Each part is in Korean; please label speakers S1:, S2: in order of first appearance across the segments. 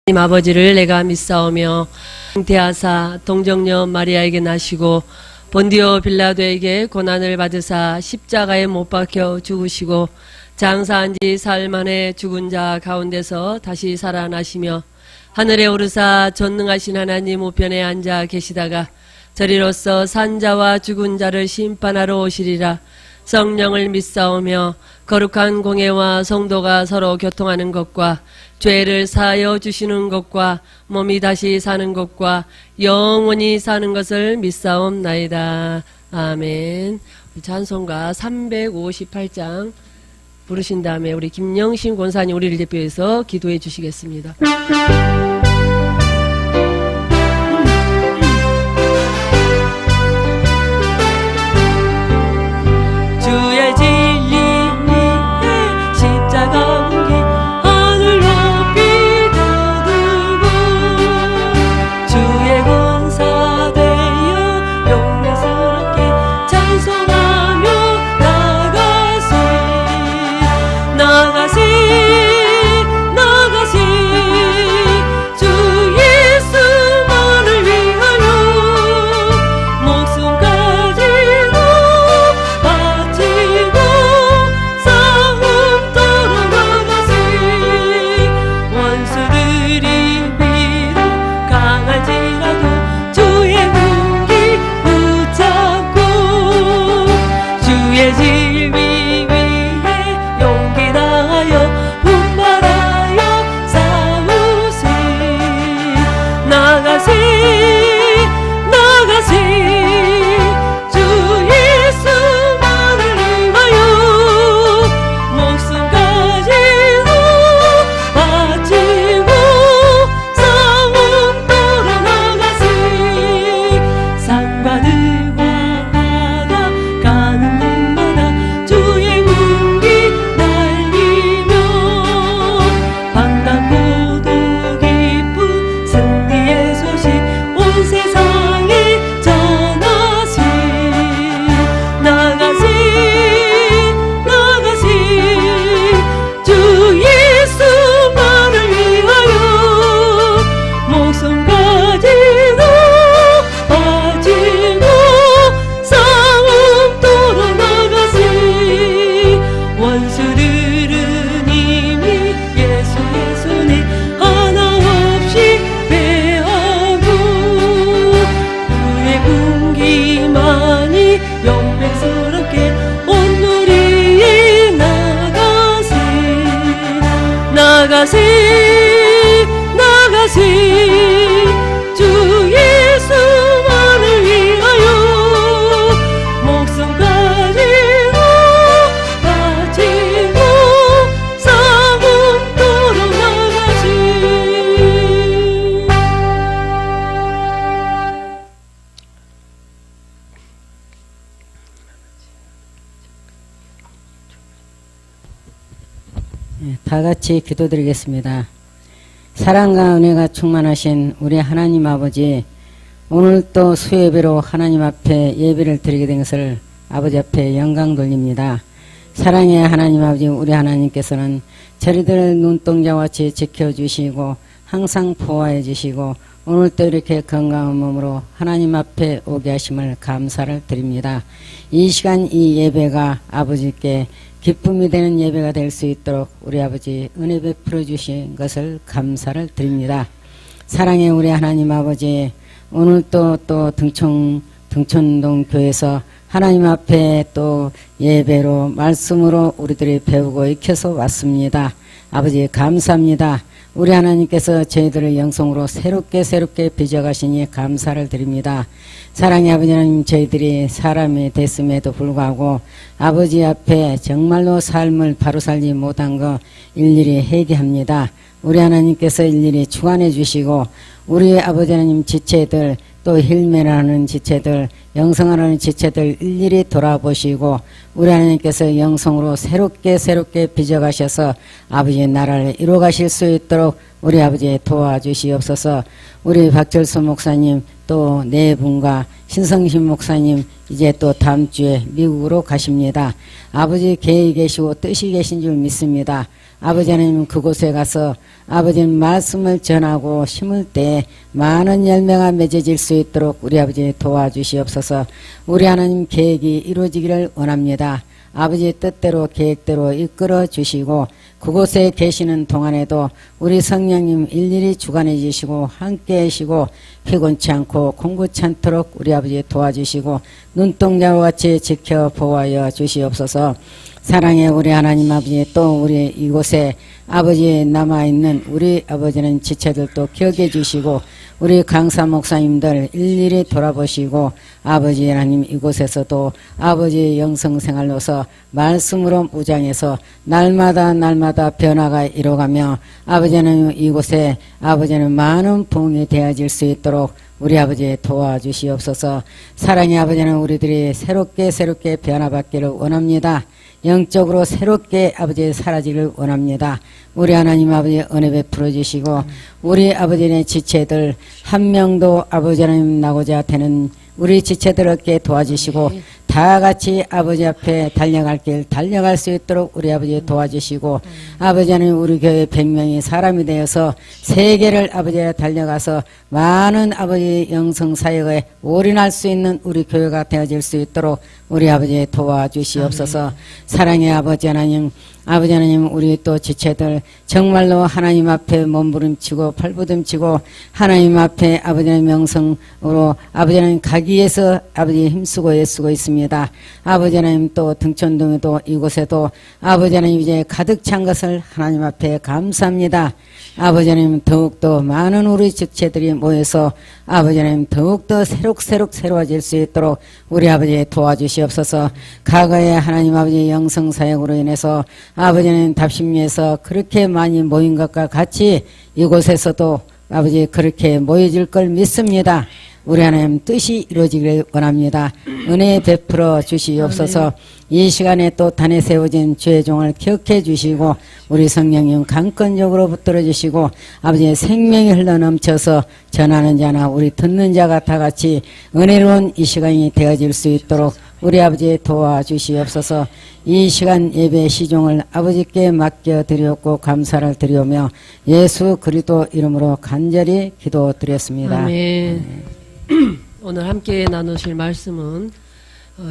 S1: 하나님 아버지를 내가 믿사오며 대하사 동정녀 마리아에게 나시고 본디오 빌라도에게 고난을 받으사 십자가에 못 박혀 죽으시고 장사한 지 사흘 만에 죽은 자 가운데서 다시 살아나시며 하늘에 오르사 전능하신 하나님 우편에 앉아 계시다가 저리로서 산자와 죽은 자를 심판하러 오시리라. 성령을 믿사오며 거룩한 공예와 성도가 서로 교통하는 것과 죄를 사하여 주시는 것과 몸이 다시 사는 것과 영원히 사는 것을 믿사옵나이다. 아멘. 찬송가 358장 부르신 다음에 우리 김영신 권사님 우리를 대표해서 기도해 주시겠습니다. 주의 진리 위에 십자가 공기 하늘 높이 돋우고 주의 권사 되어 영광스럽게 찬송하며 나가세 주 예수만을 위하여 목숨까지도 바치고 싸움터로 나가세. 원수들이 비록 강할지라도 주의 군기 붙잡고 주의 진리 위에 용기 다하여 분발하여 싸우세. 나가세 주 예수만을 위하여 목숨까지도 바치고 싸움터로 나가세. 산과 들과 바다 가는 곳마다 주의 군기 날리며 반갑고도 기쁜 승리의 소식 온 세상에 전하세. 나가세 주 예수만을 위하여 목숨까지도 바치고 싸움터로 나가세. 원수들은 이미 예수의 손에 하나 없이 패하고 그의 군기만이 영맹스럽게 온누리에 나가세 주 예수만을 위하여 목숨까지도 바치고 싸움터로 나가세.
S2: 다 같이 기도드리겠습니다. 사랑과 은혜가 충만하신 우리 하나님 아버지, 오늘 또 수예배로 하나님 앞에 예배를 드리게 된 것을 아버지 앞에 영광 돌립니다. 사랑의 하나님 아버지, 우리 하나님께서는 저희들의 눈동자와 같이 지켜주시고 항상 보호해 주시고 오늘 또 이렇게 건강한 몸으로 하나님 앞에 오게 하심을 감사를 드립니다. 이 시간 이 예배가 아버지께 기쁨이 되는 예배가 될 수 있도록 우리 아버지 은혜 베풀어 주신 것을 감사를 드립니다. 사랑의 우리 하나님 아버지, 오늘 또 등촌동 교회에서 하나님 앞에 또 예배로 말씀으로 우리들이 배우고 익혀서 왔습니다. 아버지 감사합니다. 우리 하나님께서 저희들을 영성으로 새롭게 빚어가시니 감사를 드립니다. 사랑의 아버지 하나님, 저희들이 사람이 됐음에도 불구하고 아버지 앞에 정말로 삶을 바로 살지 못한 거 일일이 회개합니다. 우리 하나님께서 일일이 주관해 주시고 우리 아버지 하나님 지체들, 또 힐매라는 지체들, 영성하라는 지체들 일일이 돌아보시고 우리 하나님께서 영성으로 새롭게 빚어가셔서 아버지의 나라를 이루어가실 수 있도록 우리 아버지 도와주시옵소서. 우리 박철수 목사님 또 네 분과 신성신 목사님 이제 또 다음 주에 미국으로 가십니다. 아버지 계획이 계시고 뜻이 계신 줄 믿습니다. 아버지 하나님 그곳에 가서 아버지는 말씀을 전하고 심을 때 많은 열매가 맺어질 수 있도록 우리 아버지 도와주시옵소서. 우리 하나님 계획이 이루어지기를 원합니다. 아버지의 뜻대로 계획대로 이끌어 주시고 그곳에 계시는 동안에도 우리 성령님 일일이 주관해 주시고 함께 하시고 피곤치 않고 공고치 않도록 우리 아버지 도와주시고 눈동자와 같이 지켜 보호하여 주시옵소서. 사랑의 우리 하나님 아버지 또 우리 이곳에 아버지 남아있는 우리 아버지는 지체들도 기억해 주시고 우리 강사 목사님들 일일이 돌아보시고 아버지 하나님 이곳에서도 아버지의 영성생활로서 말씀으로 무장해서 날마다 변화가 이뤄가며 아버지 하나님 이곳에 아버지는 많은 부흥이 되어질 수 있도록 우리 아버지 도와주시옵소서. 사랑의 아버지는 우리들이 새롭게 변화받기를 원합니다. 영적으로 새롭게 아버지 사라지기를 원합니다. 우리 하나님 아버지 은혜 베풀어 주시고 우리 아버지의 지체들 한 명도 아버지 하나님 나고자 되는 우리 지체들에게 도와주시고 다 같이 아버지 앞에 달려갈 길 달려갈 수 있도록 우리 아버지 도와주시고 아버지 하나님 우리 교회 100명이 사람이 되어서 세계를 아버지에 달려가서 많은 아버지 영성 사역에 올인할 수 있는 우리 교회가 되어질 수 있도록 우리 아버지 도와주시옵소서. 사랑의 아버지 하나님 아버지 하나님 우리 또 지체들 정말로 하나님 앞에 몸부림치고 팔부림치고 하나님 앞에 아버지 하나님 명성으로 아버지 하나님 가기 위해서 아버지 힘쓰고 애쓰고 있습니다. 아버지 하나님 또 등촌동에도 이곳에도 아버지 하나님 이제 가득 찬 것을 하나님 앞에 감사합니다. 아버지 하나님 더욱더 많은 우리 지체들이 모여서 아버지 하나님 더욱더 새로워질 수 있도록 우리 아버지 도와주시옵소서. 과거에 하나님 아버지 영성사역으로 인해서 아버지 하나님 답심리에서 그렇게 많이 모인 것과 같이 이곳에서도 아버지 그렇게 모여질 걸 믿습니다. 우리 하나님 뜻이 이루어지기를 원합니다. 은혜 베풀어 주시옵소서. 이 시간에 또 단에 세워진 주의 종을 기억해 주시고 우리 성령님 강건적으로 붙들어 주시고 아버지의 생명이 흘러넘쳐서 전하는 자나 우리 듣는 자가 다 같이 은혜로운 이 시간이 되어질 수 있도록 우리 아버지 도와주시옵소서. 이 시간 예배 시종을 아버지께 맡겨드렸고 감사를 드리오며 예수 그리스도 이름으로 간절히 기도드렸습니다.
S1: 아멘. 오늘 함께 나누실 말씀은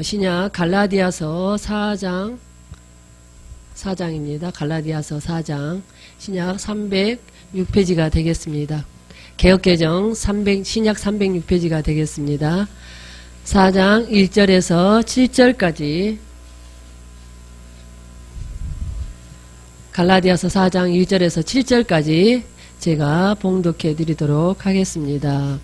S1: 신약 갈라디아서 4장입니다. 갈라디아서 4장 신약 306페이지가 되겠습니다. 개역개정 신약 306페이지가 되겠습니다. 4장 1절에서 7절까지 갈라디아서 4장 1절에서 7절까지 제가 봉독해 드리도록 하겠습니다.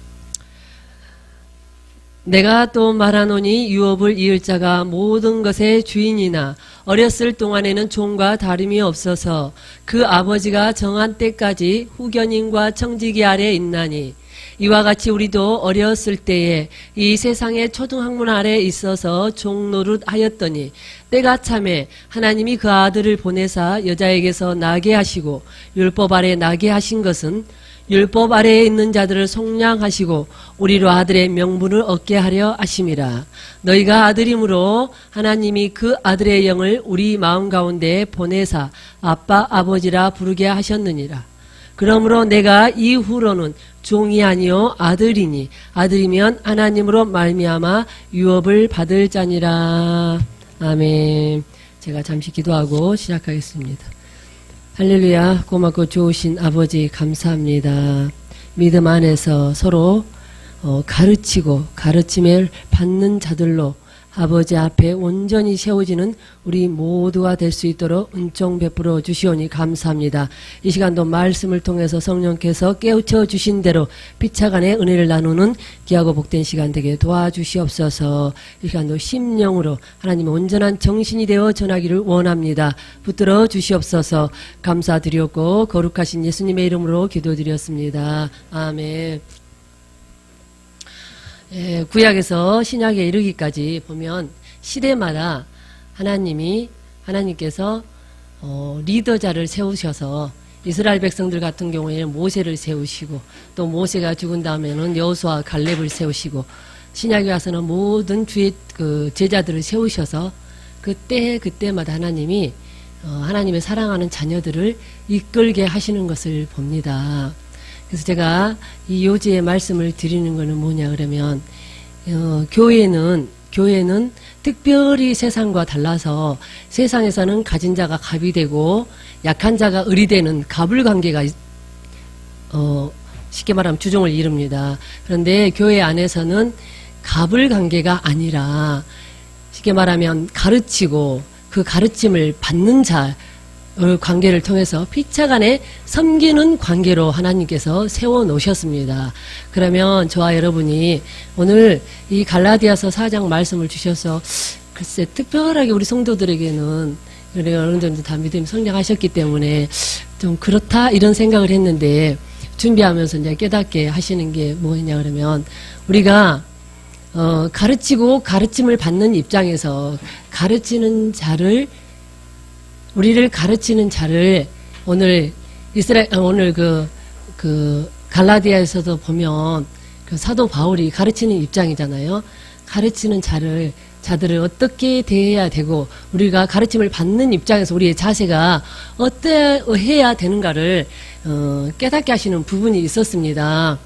S1: 내가 또 말하노니 유업을 이을 자가 모든 것의 주인이나 어렸을 동안에는 종과 다름이 없어서 그 아버지가 정한 때까지 후견인과 청지기 아래 있나니 이와 같이 우리도 어렸을 때에 이 세상의 초등학문 아래 있어서 종노릇 하였더니 때가 참에 하나님이 그 아들을 보내사 여자에게서 나게 하시고 율법 아래 나게 하신 것은 율법 아래에 있는 자들을 속량하시고 우리로 아들의 명분을 얻게 하려 하심이라. 너희가 아들이므로 하나님이 그 아들의 영을 우리 마음 가운데 보내사 아빠 아버지라 부르게 하셨느니라. 그러므로 내가 이후로는 종이 아니요 아들이니 아들이면 하나님으로 말미암아 유업을 받을 자니라. 아멘. 제가 잠시 기도하고 시작하겠습니다. 할렐루야. 고맙고 좋으신 아버지 감사합니다. 믿음 안에서 서로 가르치고 가르침을 받는 자들로 아버지 앞에 온전히 세워지는 우리 모두가 될 수 있도록 은총 베풀어 주시오니 감사합니다. 이 시간도 말씀을 통해서 성령께서 깨우쳐 주신 대로 피차간의 은혜를 나누는 귀하고 복된 시간 되게 도와주시옵소서. 이 시간도 심령으로 하나님의 온전한 정신이 되어 전하기를 원합니다. 붙들어 주시옵소서. 감사드렸고 거룩하신 예수님의 이름으로 기도드렸습니다. 아멘. 구약에서 신약에 이르기까지 보면 시대마다 하나님께서 리더자를 세우셔서 이스라엘 백성들 같은 경우에는 모세를 세우시고 또 모세가 죽은 다음에는 여호수아 갈렙을 세우시고 신약에 와서는 모든 주의 그 제자들을 세우셔서 그때마다 하나님이 하나님의 사랑하는 자녀들을 이끌게 하시는 것을 봅니다. 그래서 제가 이 요지의 말씀을 드리는 것은 뭐냐 그러면 교회는 특별히 세상과 달라서 세상에서는 가진 자가 갑이 되고 약한 자가 을이 되는 갑을관계가 쉽게 말하면 주종을 이룹니다. 그런데 교회 안에서는 갑을관계가 아니라 쉽게 말하면 가르치고 그 가르침을 받는 자 관계를 통해서 피차간에 섬기는 관계로 하나님께서 세워놓으셨습니다. 그러면 저와 여러분이 오늘 이 갈라디아서 4장 말씀을 주셔서 글쎄 특별하게 우리 성도들에게는 우리가 어느 정도 다 믿음이 성장하셨기 때문에 좀 그렇다 이런 생각을 했는데 준비하면서 이제 깨닫게 하시는 게 뭐냐 그러면 우리가 가르치고 가르침을 받는 입장에서 우리를 가르치는 자를 오늘 그 갈라디아에서도 보면 그 사도 바울이 가르치는 입장이잖아요. 가르치는 자들을 어떻게 대해야 되고 우리가 가르침을 받는 입장에서 우리의 자세가 어떠해야 되는가를 깨닫게 하시는 부분이 있었습니다.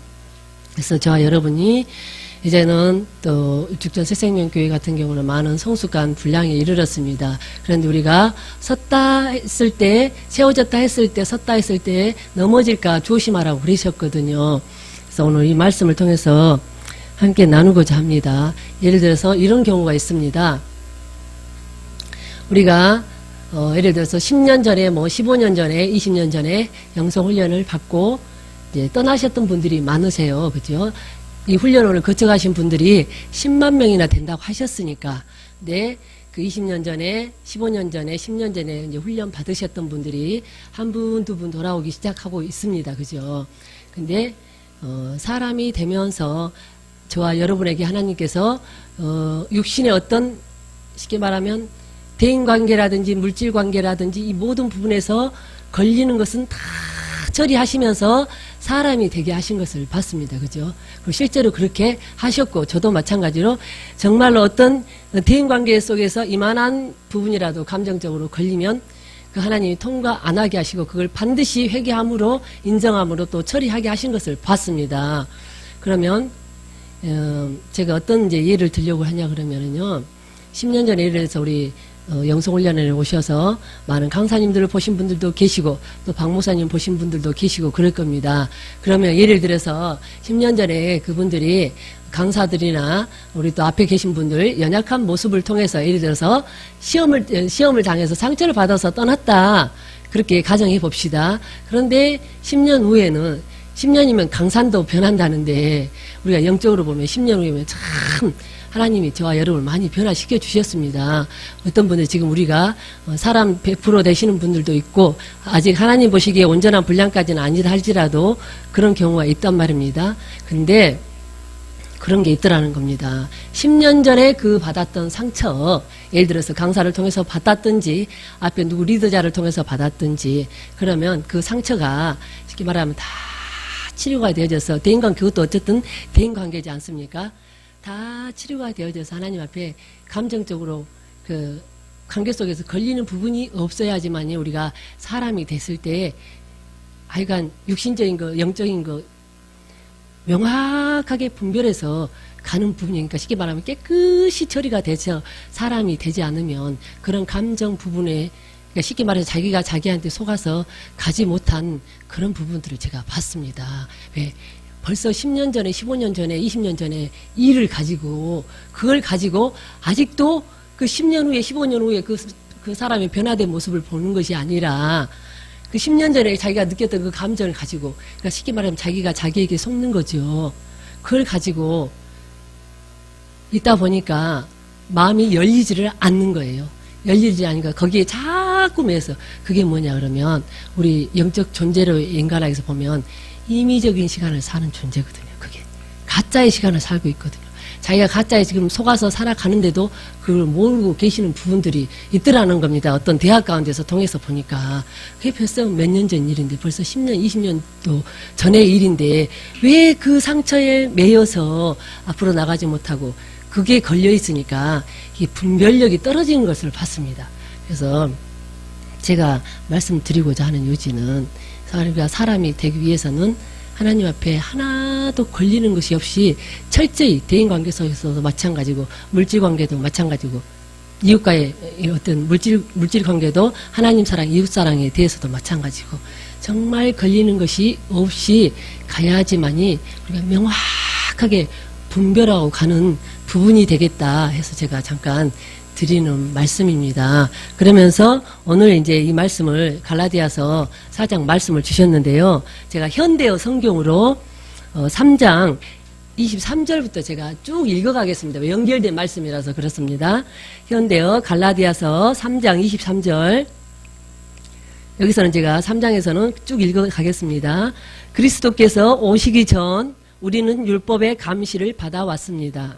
S1: 그래서 저와 여러분이 이제는 또 죽전 새생명교회 같은 경우는 많은 성숙한 분량에 이르렀습니다. 그런데 우리가 섰다 했을 때, 세워졌다 했을 때, 섰다 했을 때 넘어질까 조심하라고 그러셨거든요. 그래서 오늘 이 말씀을 통해서 함께 나누고자 합니다. 예를 들어서 이런 경우가 있습니다. 우리가 예를 들어서 10년 전에 15년 전에 20년 전에 영성훈련을 받고 이제 떠나셨던 분들이 많으세요. 그죠? 이 훈련을 거쳐가신 분들이 10만 명이나 된다고 하셨으니까, 네, 그 20년 전에, 15년 전에, 10년 전에 이제 훈련 받으셨던 분들이 한 분, 두 분 돌아오기 시작하고 있습니다. 그죠? 근데, 사람이 되면서 저와 여러분에게 하나님께서, 육신의 어떤, 쉽게 말하면, 대인 관계라든지 물질 관계라든지 이 모든 부분에서 걸리는 것은 다 처리하시면서 사람이 되게 하신 것을 봤습니다. 그죠? 그리고 실제로 그렇게 하셨고, 저도 마찬가지로 정말로 어떤 대인관계 속에서 이만한 부분이라도 감정적으로 걸리면 그 하나님이 통과 안 하게 하시고 그걸 반드시 회개함으로 인정함으로 또 처리하게 하신 것을 봤습니다. 그러면 제가 어떤 이제 예를 들려고 하냐 그러면은요, 10년 전에 예를 들어서 우리 영성훈련에 오셔서 많은 강사님들을 보신 분들도 계시고 또 박목사님 보신 분들도 계시고 그럴 겁니다. 그러면 예를 들어서 10년 전에 그분들이 강사들이나 우리 또 앞에 계신 분들 연약한 모습을 통해서 예를 들어서 시험을 당해서 상처를 받아서 떠났다. 그렇게 가정해 봅시다. 그런데 10년 후에는 10년이면 강산도 변한다는데 우리가 영적으로 보면 10년 후에는 참 하나님이 저와 여러분을 많이 변화시켜 주셨습니다. 어떤 분들 지금 우리가 사람 100% 되시는 분들도 있고 아직 하나님 보시기에 온전한 분량까지는 아니다 할지라도 그런 경우가 있단 말입니다. 근데 그런 게 있더라는 겁니다. 10년 전에 그 받았던 상처, 예를 들어서 강사를 통해서 받았든지 앞에 누구 리더자를 통해서 받았든지 그러면 그 상처가 쉽게 말하면 다 치료가 되어져서 대인관계, 그것도 어쨌든 대인관계지 않습니까? 다 치료가 되어져서 하나님 앞에 감정적으로 그 관계 속에서 걸리는 부분이 없어야지만이 우리가 사람이 됐을 때 하여간 육신적인 거, 영적인 거 명확하게 분별해서 가는 부분이니까 쉽게 말하면 깨끗이 처리가 돼서 사람이 되지 않으면 그런 감정 부분에 그러니까 쉽게 말해서 자기가 자기한테 속아서 가지 못한 그런 부분들을 제가 봤습니다. 왜? 벌써 10년 전에, 15년 전에, 20년 전에 일을 가지고 그걸 가지고 아직도 그 10년 후에, 15년 후에 그 사람의 변화된 모습을 보는 것이 아니라 그 10년 전에 자기가 느꼈던 그 감정을 가지고 그러니까 쉽게 말하면 자기가 자기에게 속는 거죠. 그걸 가지고 있다 보니까 마음이 열리지를 않는 거예요. 열리지 않으니까 거기에 자꾸 매서 그게 뭐냐 그러면 우리 영적 존재로 인간학에서 보면 임의적인 시간을 사는 존재거든요. 그게 가짜의 시간을 살고 있거든요. 자기가 가짜에 지금 속아서 살아가는데도 그걸 모르고 계시는 부분들이 있더라는 겁니다. 어떤 대학 가운데서 통해서 보니까. 그게 벌써 몇 년 전 일인데, 벌써 10년, 20년도 전의 일인데, 왜 그 상처에 매여서 앞으로 나가지 못하고, 그게 걸려있으니까, 이 분별력이 떨어지는 것을 봤습니다. 그래서, 제가 말씀드리고자 하는 요지는, 우리가 사람이 되기 위해서는 하나님 앞에 하나도 걸리는 것이 없이 철저히 대인관계 속에서도 마찬가지고 물질관계도 마찬가지고 이웃과의 어떤 물질관계도 하나님 사랑, 이웃사랑에 대해서도 마찬가지고 정말 걸리는 것이 없이 가야지만이 우리가 명확하게 분별하고 가는 부분이 되겠다 해서 제가 잠깐 드리는 말씀입니다. 그러면서 오늘 이제 이 말씀을 갈라디아서 4장 말씀을 주셨는데요. 제가 현대어 성경으로 3장 23절부터 제가 쭉 읽어가겠습니다. 연결된 말씀이라서 그렇습니다. 현대어 갈라디아서 3장 23절 여기서는 제가 3장에서는 쭉 읽어가겠습니다. 그리스도께서 오시기 전 우리는 율법의 감시를 받아왔습니다.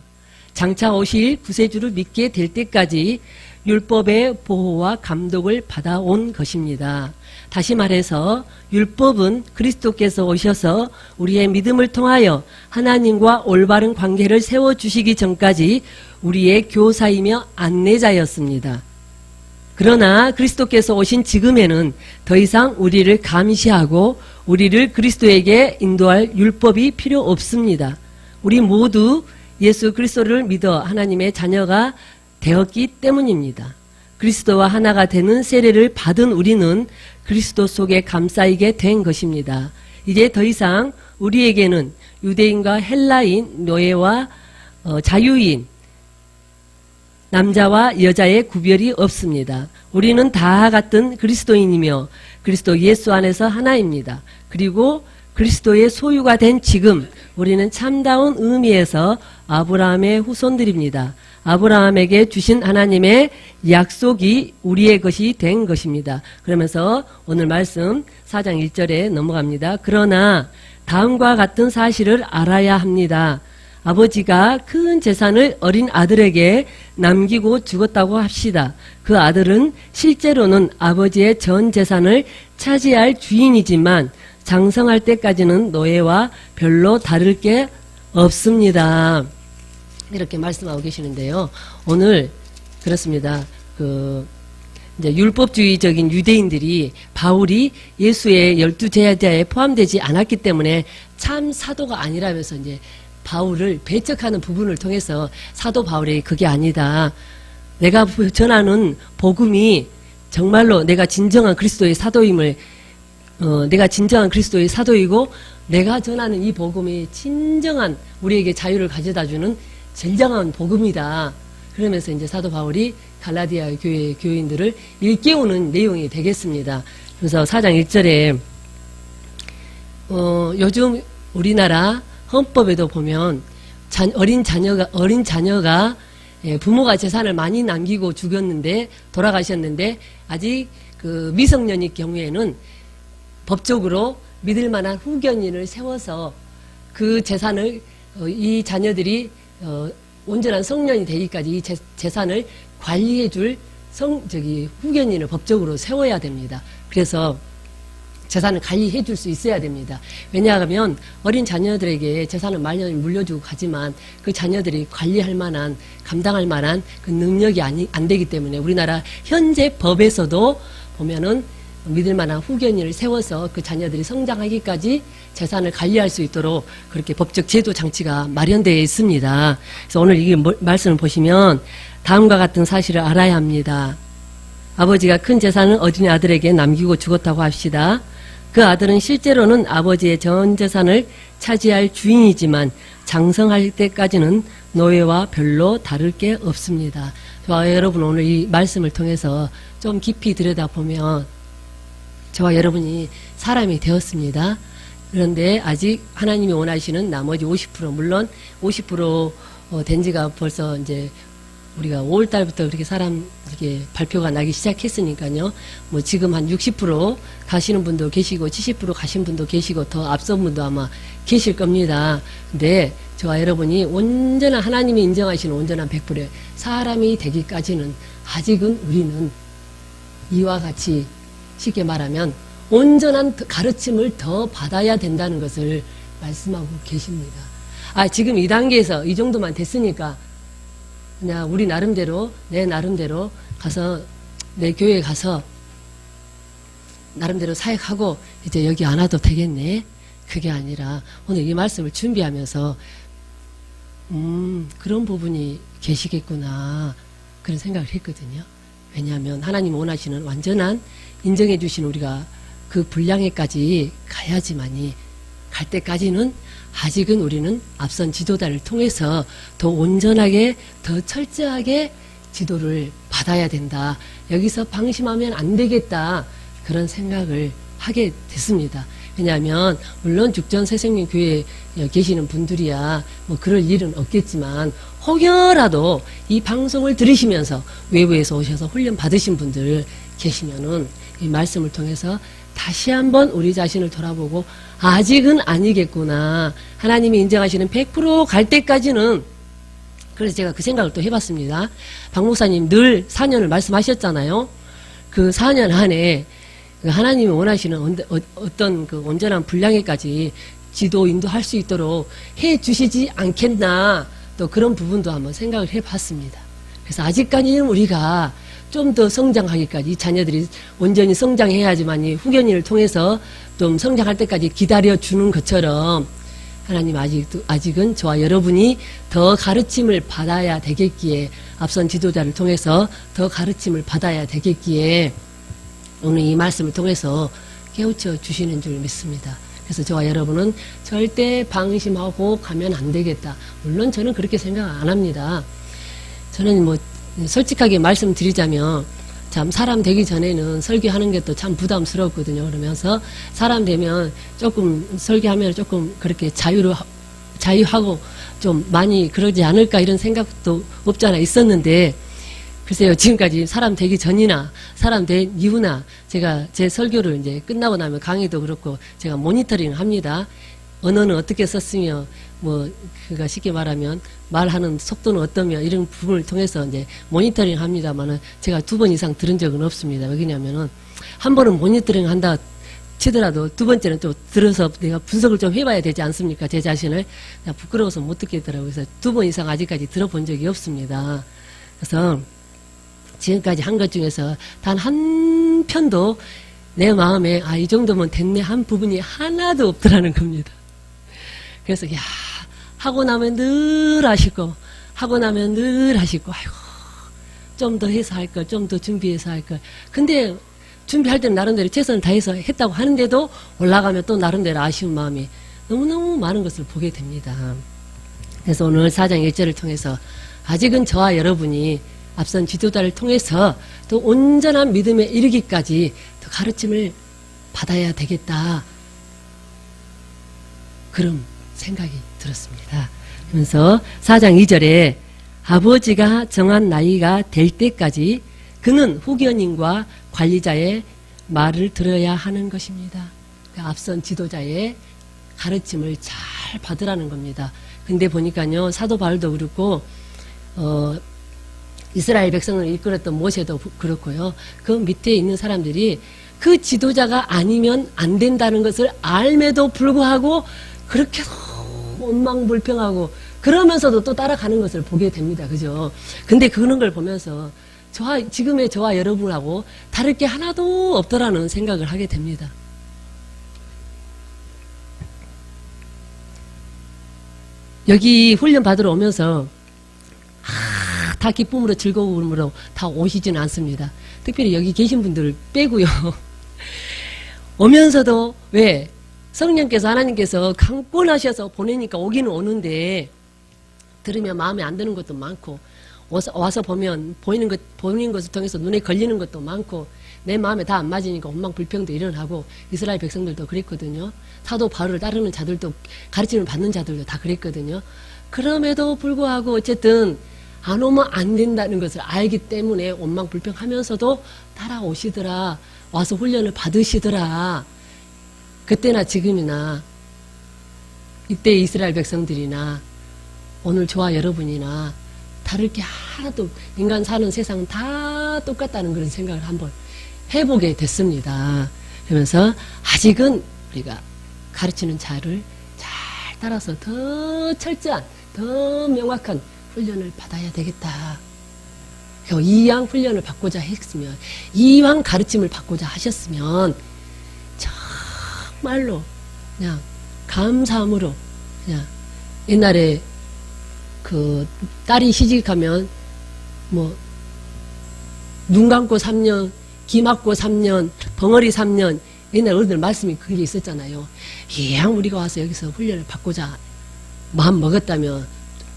S1: 장차 오실 구세주를 믿게 될 때까지 율법의 보호와 감독을 받아온 것입니다. 다시 말해서 율법은 그리스도께서 오셔서 우리의 믿음을 통하여 하나님과 올바른 관계를 세워주시기 전까지 우리의 교사이며 안내자였습니다. 그러나 그리스도께서 오신 지금에는 더 이상 우리를 감시하고 우리를 그리스도에게 인도할 율법이 필요 없습니다. 우리 모두 예수 그리스도를 믿어 하나님의 자녀가 되었기 때문입니다. 그리스도와 하나가 되는 세례를 받은 우리는 그리스도 속에 감싸이게 된 것입니다. 이제 더 이상 우리에게는 유대인과 헬라인, 노예와 자유인, 남자와 여자의 구별이 없습니다. 우리는 다 같은 그리스도인이며 그리스도 예수 안에서 하나입니다. 그리고 그리스도의 소유가 된 지금 우리는 참다운 의미에서 아브라함의 후손들입니다. 아브라함에게 주신 하나님의 약속이 우리의 것이 된 것입니다. 그러면서 오늘 말씀 4장 1절에 넘어갑니다. 그러나 다음과 같은 사실을 알아야 합니다. 아버지가 큰 재산을 어린 아들에게 남기고 죽었다고 합시다. 그 아들은 실제로는 아버지의 전 재산을 차지할 주인이지만 장성할 때까지는 노예와 별로 다를 게 없습니다. 이렇게 말씀하고 계시는데요. 오늘 그렇습니다. 이제 율법주의적인 유대인들이 바울이 예수의 12제자에 포함되지 않았기 때문에 참 사도가 아니라면서 이제 바울을 배척하는 부분을 통해서 사도 바울이 그게 아니다. 내가 전하는 복음이 정말로 내가 진정한 그리스도의 사도임을 내가 진정한 그리스도의 사도이고 내가 전하는 이 복음이 진정한 우리에게 자유를 가져다주는 진정한 복음이다. 그러면서 이제 사도 바울이 갈라디아 교회 교인들을 일깨우는 내용이 되겠습니다. 그래서 4장 1절에 요즘 우리나라 헌법에도 보면 어린 자녀가 부모가 재산을 많이 남기고 죽였는데 돌아가셨는데 아직 그 미성년일 경우에는 법적으로 믿을 만한 후견인을 세워서 그 재산을 이 자녀들이 온전한 성년이 되기까지 이 재산을 관리해 줄 후견인을 법적으로 세워야 됩니다. 그래서 재산을 관리해 줄 수 있어야 됩니다. 왜냐하면 어린 자녀들에게 재산을 많이 물려주고 가지만 그 자녀들이 관리할 만한 감당할 만한 그 능력이 안 되기 때문에 우리나라 현재 법에서도 보면은 믿을 만한 후견인을 세워서 그 자녀들이 성장하기까지 재산을 관리할 수 있도록 그렇게 법적 제도 장치가 마련되어 있습니다. 그래서 오늘 이 말씀을 보시면 다음과 같은 사실을 알아야 합니다. 아버지가 큰 재산을 어린 아들에게 남기고 죽었다고 합시다. 그 아들은 실제로는 아버지의 전 재산을 차지할 주인이지만 장성할 때까지는 노예와 별로 다를 게 없습니다. 저와 여러분 오늘 이 말씀을 통해서 좀 깊이 들여다보면 저와 여러분이 사람이 되었습니다. 그런데 아직 하나님이 원하시는 나머지 50% 물론 50% 된 지가 벌써 이제 우리가 5월 달부터 그렇게 이렇게 발표가 나기 시작했으니까요. 뭐 지금 한 60% 가시는 분도 계시고 70% 가신 분도 계시고 더 앞선 분도 아마 계실 겁니다. 근데 저와 여러분이 온전한 하나님이 인정하시는 온전한 100%의 사람이 되기까지는 아직은 우리는 이와 같이 쉽게 말하면 온전한 가르침을 더 받아야 된다는 것을 말씀하고 계십니다. 지금 이 단계에서 이 정도만 됐으니까 그냥 우리 나름대로 내 나름대로 가서 내 교회에 가서 나름대로 사역하고 이제 여기 안 와도 되겠네. 그게 아니라 오늘 이 말씀을 준비하면서 그런 부분이 계시겠구나 그런 생각을 했거든요. 왜냐하면 하나님 원하시는 완전한 인정해 주신 우리가 그 분량에까지 가야지만이 갈 때까지는 아직은 우리는 앞선 지도자를 통해서 더 온전하게 더 철저하게 지도를 받아야 된다. 여기서 방심하면 안 되겠다. 그런 생각을 하게 됐습니다. 왜냐하면 물론 죽전새생명교회에 계시는 분들이야 뭐 그럴 일은 없겠지만 혹여라도 이 방송을 들으시면서 외부에서 오셔서 훈련 받으신 분들 계시면은 이 말씀을 통해서 다시 한번 우리 자신을 돌아보고 아직은 아니겠구나. 하나님이 인정하시는 100% 갈 때까지는 그래서 제가 그 생각을 또 해봤습니다. 박 목사님 늘 4년을 말씀하셨잖아요. 그 4년 안에 하나님이 원하시는 어떤 그 온전한 분량에까지 지도 인도할 수 있도록 해 주시지 않겠나 또 그런 부분도 한번 생각을 해봤습니다. 그래서 아직까지는 우리가 좀 더 성장하기까지 이 자녀들이 온전히 성장해야지만 후견인을 통해서 좀 성장할 때까지 기다려주는 것처럼 하나님 아직은 저와 여러분이 더 가르침을 받아야 되겠기에 앞선 지도자를 통해서 더 가르침을 받아야 되겠기에 오늘 이 말씀을 통해서 깨우쳐 주시는 줄 믿습니다. 그래서 저와 여러분은 절대 방심하고 가면 안 되겠다. 물론 저는 그렇게 생각 안 합니다. 저는 뭐 솔직하게 말씀드리자면 참 사람 되기 전에는 설교하는 게 또 참 부담스럽거든요. 그러면서 사람 되면 조금 설교하면 조금 그렇게 자유하고 좀 많이 그러지 않을까 이런 생각도 없지 않아 있었는데 글쎄요, 지금까지 사람 되기 전이나 사람 된 이후나 제가 제 설교를 이제 끝나고 나면 강의도 그렇고 제가 모니터링 합니다. 언어는 어떻게 썼으며 뭐 그가 쉽게 말하면 말하는 속도는 어떠며 이런 부분을 통해서 이제 모니터링 합니다만은 제가 2번 이상 들은 적은 없습니다. 왜냐면은 한 번은 모니터링 한다 치더라도 두 번째는 또 들어서 내가 분석을 좀 해봐야 되지 않습니까? 제 자신을 부끄러워서 못 듣겠더라고요. 그래서 2번 이상 아직까지 들어본 적이 없습니다. 그래서 지금까지 한 것 중에서 단 한 편도 내 마음에 이 정도면 됐네 한 부분이 하나도 없더라는 겁니다. 그래서 하고 나면 늘 하시고 하고 나면 늘 하시고 아이고 좀 더 해서 할 걸 좀 더 준비해서 할 걸 근데 준비할 때는 나름대로 최선을 다해서 했다고 하는데도 올라가면 또 나름대로 아쉬운 마음이 너무너무 많은 것을 보게 됩니다. 그래서 오늘 4장 1절을 통해서 아직은 저와 여러분이 앞선 지도자를 통해서 또 온전한 믿음에 이르기까지 더 가르침을 받아야 되겠다. 그런 생각이 들었습니다. 그러면서 4장 2절에 아버지가 정한 나이가 될 때까지 그는 후견인과 관리자의 말을 들어야 하는 것입니다. 그러니까 앞선 지도자의 가르침을 잘 받으라는 겁니다. 근데 보니까요, 사도 바울도 그렇고, 이스라엘 백성을 이끌었던 모세도 그렇고요. 그 밑에 있는 사람들이 그 지도자가 아니면 안 된다는 것을 알매도 불구하고 그렇게 원망불평하고 그러면서도 또 따라가는 것을 보게 됩니다. 그죠? 근데 그런 걸 보면서 지금의 저와 여러분하고 다를 게 하나도 없더라는 생각을 하게 됩니다. 여기 훈련 받으러 오면서 다 기쁨으로 즐거움으로 다 오시지는 않습니다. 특별히 여기 계신 분들 빼고요. 오면서도 왜? 성령께서 하나님께서 강권하셔서 보내니까 오기는 오는데 들으면 마음에 안 드는 것도 많고 와서 보면 보이는 것을 통해서 눈에 걸리는 것도 많고 내 마음에 다 안 맞으니까 원망불평도 일어나고 이스라엘 백성들도 그랬거든요. 사도 바울을 따르는 자들도 가르침을 받는 자들도 다 그랬거든요. 그럼에도 불구하고 어쨌든 안 오면 안 된다는 것을 알기 때문에 원망불평하면서도 따라오시더라. 와서 훈련을 받으시더라. 그때나 지금이나 이때 이스라엘 백성들이나 오늘 저와 여러분이나 다를 게 하나도 인간 사는 세상은 다 똑같다는 그런 생각을 한번 해보게 됐습니다. 그러면서 아직은 우리가 가르치는 자를 잘 따라서 더 철저한, 더 명확한 훈련을 받아야 되겠다. 이왕 훈련을 받고자 했으면, 이왕 가르침을 받고자 하셨으면 정말로 그냥 감사함으로 그냥 옛날에 그 딸이 시집가면 뭐 눈 감고 3년, 귀 막고 3년, 벙어리 3년 옛날 어른들 말씀이 그게 있었잖아요. 이왕 우리가 와서 여기서 훈련을 받고자 마음 먹었다면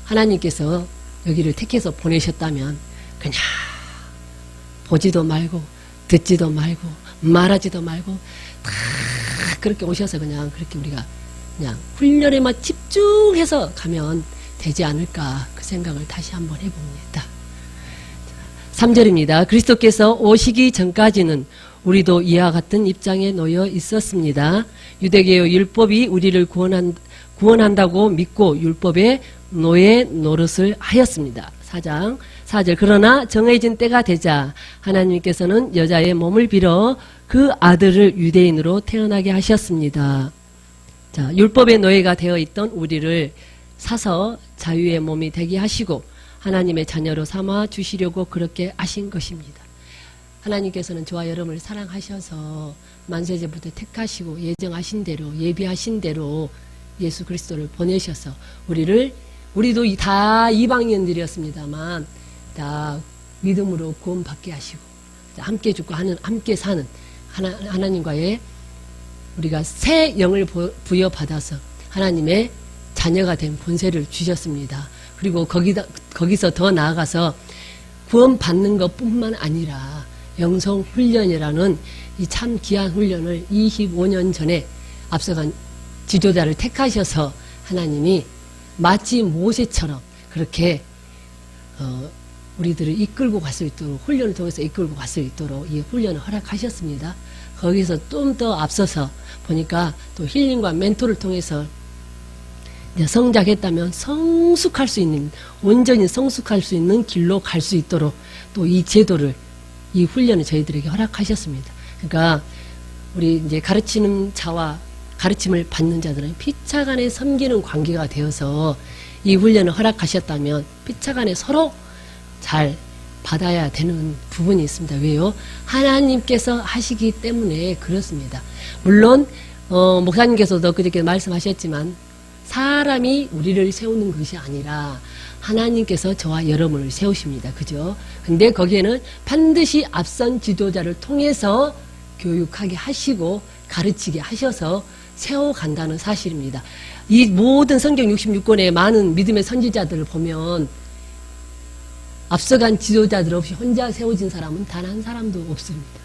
S1: 하나님께서 여기를 택해서 보내셨다면 그냥 보지도 말고 듣지도 말고 말하지도 말고 다 그렇게 오셔서 그냥 그렇게 우리가 그냥 훈련에만 집중해서 가면 되지 않을까 그 생각을 다시 한번 해봅니다. 3절입니다. 그리스도께서 오시기 전까지는 우리도 이와 같은 입장에 놓여 있었습니다. 유대계의 율법이 우리를 구원한다고 믿고 율법의 노예 노릇을 하였습니다. 4장 4절 그러나 정해진 때가 되자 하나님께서는 여자의 몸을 빌어 그 아들을 유대인으로 태어나게 하셨습니다. 자, 율법의 노예가 되어 있던 우리를 사서 자유의 몸이 되게 하시고 하나님의 자녀로 삼아 주시려고 그렇게 하신 것입니다. 하나님께서는 저와 여러분을 사랑하셔서 만세제부터 택하시고 예정하신 대로 예비하신 대로 예수 그리스도를 보내셔서 우리도 다 이방인들이었습니다만 다 믿음으로 구원받게 하시고 함께 죽고 함께 사는 하나님과의 우리가 새 영을 부여받아서 하나님의 자녀가 된 본세를 주셨습니다. 그리고 거기서 더 나아가서 구원받는 것뿐만 아니라 영성훈련이라는 이 참 귀한 훈련을 25년 전에 앞서간 지도자를 택하셔서 하나님이 마치 모세처럼 그렇게 우리들을 이끌고 갈 수 있도록 훈련을 통해서 이끌고 갈 수 있도록 이 훈련을 허락하셨습니다. 거기서 좀 더 앞서서 보니까 또 힐링과 멘토를 통해서 성장했다면 성숙할 수 있는 온전히 성숙할 수 있는 길로 갈 수 있도록 또 이 제도를 이 훈련을 저희들에게 허락하셨습니다. 그러니까 우리 이제 가르치는 자와 가르침을 받는 자들은 피차간에 섬기는 관계가 되어서 이 훈련을 허락하셨다면 피차간에 서로 잘 받아야 되는 부분이 있습니다. 왜요? 하나님께서 하시기 때문에 그렇습니다. 물론 목사님께서도 그렇게 말씀하셨지만 사람이 우리를 세우는 것이 아니라 하나님께서 저와 여러분을 세우십니다. 그죠? 근데 거기에는 반드시 앞선 지도자를 통해서 교육하게 하시고 가르치게 하셔서 세워간다는 사실입니다. 이 모든 성경 66권의 많은 믿음의 선지자들을 보면 앞서간 지도자들 없이 혼자 세워진 사람은 단 한 사람도 없습니다.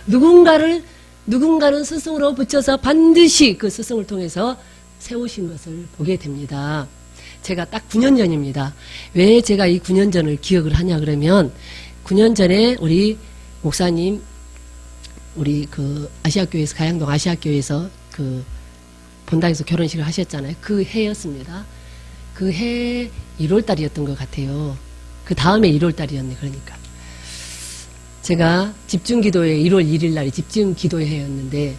S1: 누군가는 스승으로 붙여서 반드시 그 스승을 통해서 세우신 것을 보게 됩니다. 제가 딱 9년 전입니다. 왜 제가 이 9년 전을 기억을 하냐 그러면 9년 전에 우리 목사님 우리 그 아시아교회에서 가양동 아시아교회에서 그 본당에서 결혼식을 하셨잖아요. 그 해였습니다. 그 해 1월달이었던 것 같아요. 그 다음에 1월달이었네. 그러니까 제가 집중기도회 1월 1일 날이 집중기도회 해였는데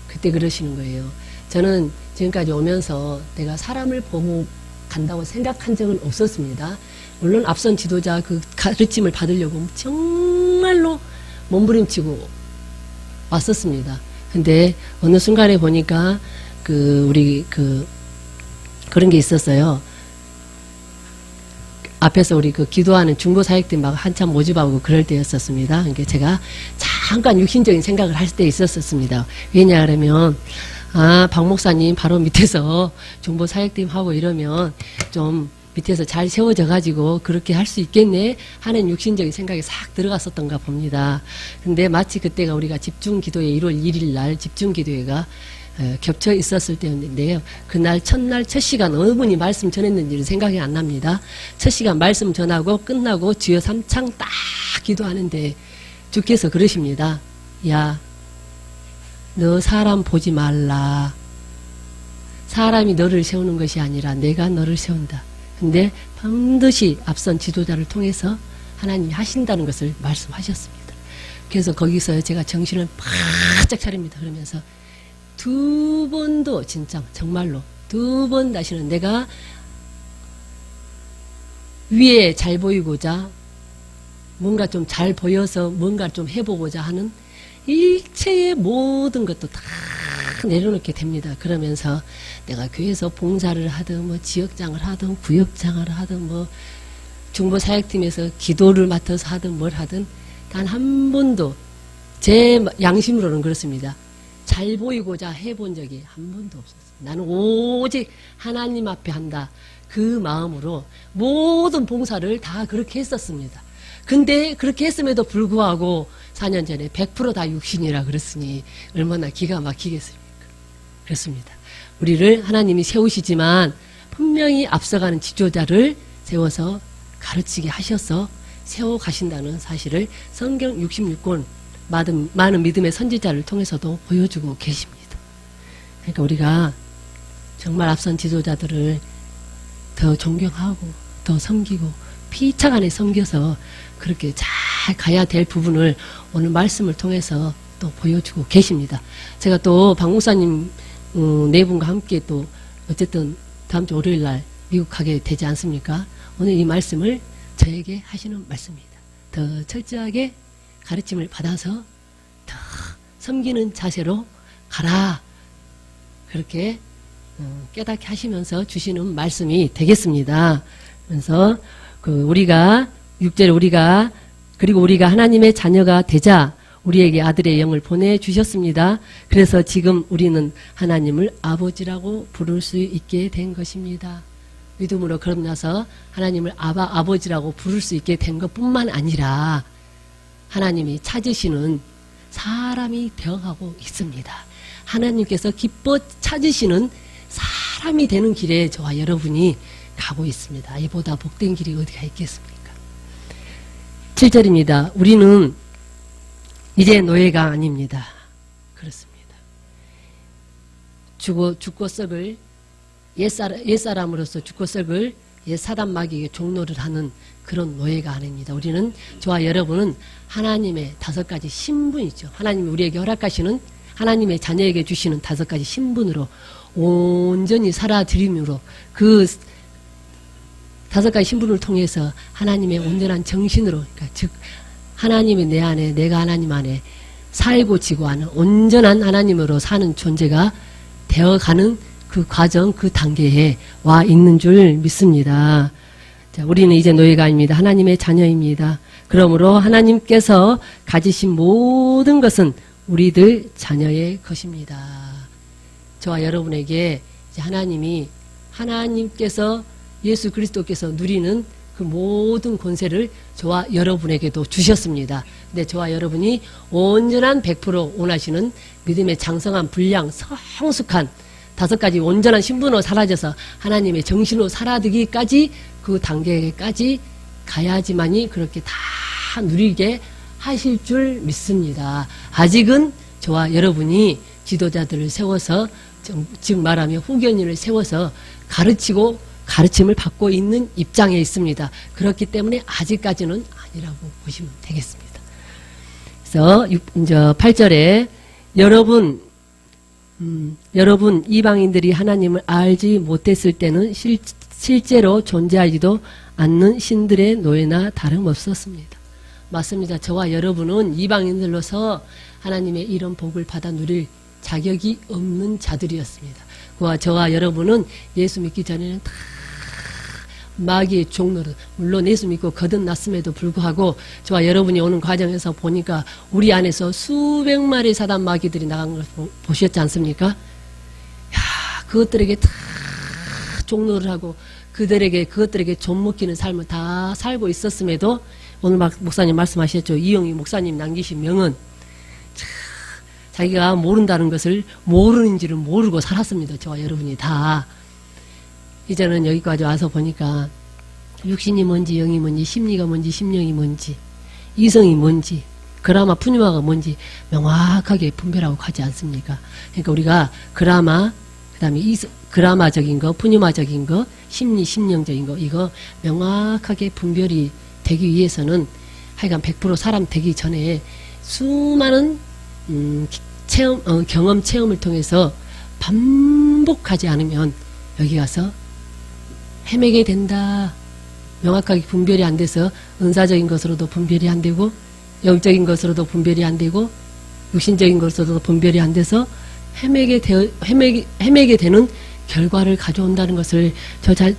S1: 그때 그러시는 거예요. 저는 지금까지 오면서 내가 사람을 보고 간다고 생각한 적은 없었습니다. 물론 앞선 지도자 그 가르침을 받으려고 정말로 몸부림치고 왔었습니다. 근데 어느 순간에 보니까 그런 게 있었어요. 앞에서 우리 그 기도하는 중보 사역들 막 한참 모집하고 그럴 때였었습니다. 그러니까 제가 잠깐 육신적인 생각을 할 때 있었습니다. 왜냐 그러면 박 목사님 바로 밑에서 중보 사역팀 하고 이러면 좀 밑에서 잘 세워져 가지고 그렇게 할 수 있겠네 하는 육신적인 생각이 싹 들어갔었던가 봅니다. 근데 마치 그때가 우리가 집중기도회 1월 1일 날 집중기도회가 겹쳐 있었을 때였는데요. 그날 첫날 첫 시간 어느 분이 말씀 전했는지는 생각이 안 납니다. 첫 시간 말씀 전하고 끝나고 주여 삼창 딱 기도하는데 주께서 그러십니다. 야, 너 사람 보지 말라. 사람이 너를 세우는 것이 아니라 내가 너를 세운다. 근데 반드시 앞선 지도자를 통해서 하나님이 하신다는 것을 말씀하셨습니다. 그래서 거기서 제가 정신을 바짝 차립니다. 그러면서 두 번도 진짜 정말로 두 번 다시는 내가 위에 잘 보이고자 뭔가 좀 잘 보여서 뭔가 좀 해보고자 하는 일체의 모든 것도 다 내려놓게 됩니다. 그러면서 내가 교회에서 봉사를 하든 뭐 지역장을 하든 구역장을 하든 뭐 중보사역팀에서 기도를 맡아서 하든 뭘 하든 단 한 번도 제 양심으로는 그렇습니다. 잘 보이고자 해본 적이 한 번도 없었어요. 나는 오직 하나님 앞에 한다. 그 마음으로 모든 봉사를 다 그렇게 했었습니다. 근데 그렇게 했음에도 불구하고 4년 전에 100% 다 육신이라 그랬으니 얼마나 기가 막히겠습니까? 그렇습니다. 우리를 하나님이 세우시지만 분명히 앞서가는 지도자를 세워서 가르치게 하셔서 세워가신다는 사실을 성경 66권 많은 믿음의 선지자를 통해서도 보여주고 계십니다. 그러니까 우리가 정말 앞선 지도자들을 더 존경하고 더 섬기고 피차간에 섬겨서 그렇게 잘 가야 될 부분을 오늘 말씀을 통해서 또 보여주고 계십니다. 제가 또 박 목사님 네 분과 함께 또 어쨌든 다음 주 월요일 날 미국 가게 되지 않습니까? 오늘 이 말씀을 저에게 하시는 말씀입니다. 더 철저하게 가르침을 받아서 더 섬기는 자세로 가라. 그렇게 깨닫게 하시면서 주시는 말씀이 되겠습니다. 그래서 우리가 6절에 우리가 하나님의 자녀가 되자 우리에게 아들의 영을 보내주셨습니다. 그래서 지금 우리는 하나님을 아버지라고 부를 수 있게 된 것입니다. 믿음으로 그럼 나서 하나님을 아버지라고 부를 수 있게 된 것뿐만 아니라 하나님이 찾으시는 사람이 되어가고 있습니다. 하나님께서 기뻐 찾으시는 사람이 되는 길에 저와 여러분이 가고 있습니다. 이보다 복된 길이 어디가 있겠습니까? 7절입니다. 우리는 이제 노예가 아닙니다. 그렇습니다. 죽고 썩을 옛사람으로서 죽고 썩을 옛사단 마귀에게 종노를 하는 그런 노예가 아닙니다. 우리는 저와 여러분은 하나님의 5가지 신분이죠. 하나님이 우리에게 허락하시는 하나님의 자녀에게 주시는 5가지 신분으로 온전히 살아들임으로 그 5가지 신분을 통해서 하나님의 온전한 정신으로 그러니까 즉 하나님이 내 안에 내가 하나님 안에 살고 지고하는 온전한 하나님으로 사는 존재가 되어가는 그 과정 그 단계에 와 있는 줄 믿습니다. 자, 우리는 이제 노예가 아닙니다. 하나님의 자녀입니다. 그러므로 하나님께서 가지신 모든 것은 우리들 자녀의 것입니다. 저와 여러분에게 이제 하나님께서 예수 그리스도께서 누리는 그 모든 권세를 저와 여러분에게도 주셨습니다. 근데 저와 여러분이 온전한 100% 원하시는 믿음의 장성한 분량 성숙한 5가지 온전한 신분으로 사라져서 하나님의 정신으로 살아들기까지 그 단계까지 가야지만이 그렇게 다 누리게 하실 줄 믿습니다. 아직은 저와 여러분이 지도자들을 세워서 즉 말하면 후견인을 세워서 가르치고 가르침을 받고 있는 입장에 있습니다. 그렇기 때문에 아직까지는 아니라고 보시면 되겠습니다. 그래서 8절에 여러분 이방인들이 하나님을 알지 못했을 때는 실제로 존재하지도 않는 신들의 노예나 다름없었습니다. 맞습니다. 저와 여러분은 이방인들로서 하나님의 이런 복을 받아 누릴 자격이 없는 자들이었습니다. 그와 저와 여러분은 예수 믿기 전에는 다 마귀의 종노릇 물론 예수 믿고 거듭났음에도 불구하고 저와 여러분이 오는 과정에서 보니까 우리 안에서 수백 마리 사단 마귀들이 나간 걸 보셨지 않습니까? 그것들에게 다 종노를 하고 그것들에게 좀먹기는 삶을 다 살고 있었음에도 오늘 목사님 말씀하셨죠. 이영희 목사님 남기신 명은 자기가 모른다는 것을 모르는지를 모르고 살았습니다. 저와 여러분이 다. 이제는 여기까지 와서 보니까 육신이 뭔지 영이 뭔지 심리가 뭔지 심령이 뭔지 이성이 뭔지 그라마 푸뉴마가 뭔지 명확하게 분별하고 가지 않습니까? 그러니까 우리가 그라마 그다음에 그라마적인 거 푸뉴마적인 거 심리 심령적인 거 이거 명확하게 분별이 되기 위해서는 하여간 100% 사람 되기 전에 수많은 경험 체험을 통해서 반복하지 않으면 여기 가서 헤매게 된다. 명확하게 분별이 안 돼서 은사적인 것으로도 분별이 안 되고 영적인 것으로도 분별이 안 되고 육신적인 것으로도 분별이 안 돼서 헤매게 되는 결과를 가져온다는 것을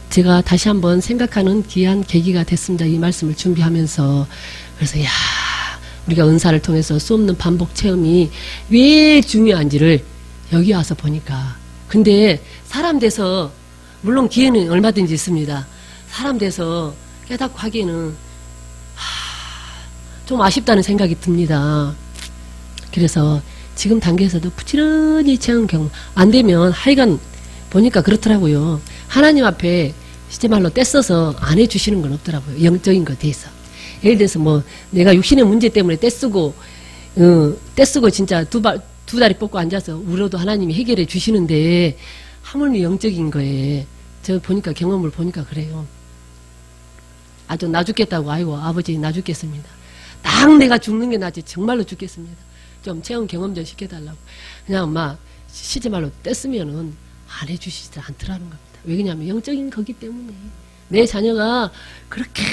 S1: 제가 다시 한번 생각하는 귀한 계기가 됐습니다. 이 말씀을 준비하면서. 그래서 우리가 은사를 통해서 수없는 반복 체험이 왜 중요한지를 여기 와서 보니까. 근데 사람 돼서 물론 기회는 얼마든지 있습니다. 사람 돼서 깨닫고 하기에는 좀 아쉽다는 생각이 듭니다. 그래서 지금 단계에서도 부지런히 체험 경험 안 되면 하여간 보니까 그렇더라고요. 하나님 앞에 실제 말로 떼써서 안 해주시는 건 없더라고요. 영적인 것에 대해서. 예를 들어서 뭐 내가 육신의 문제 때문에 떼쓰고 진짜 두 다리 뻗고 앉아서 울어도 하나님이 해결해 주시는데 하물며 영적인 거에 저 보니까 경험을 보니까 그래요. 아주 나 죽겠다고 아이고 아버지 나 죽겠습니다. 딱 내가 죽는 게 낫지 정말로 죽겠습니다. 좀 체험 경험 좀 시켜달라고. 그냥 막 실제 말로 뗐으면은 안 해주시지 않더라는 겁니다. 왜냐하면 영적인 거기 때문에 내 자녀가 그렇게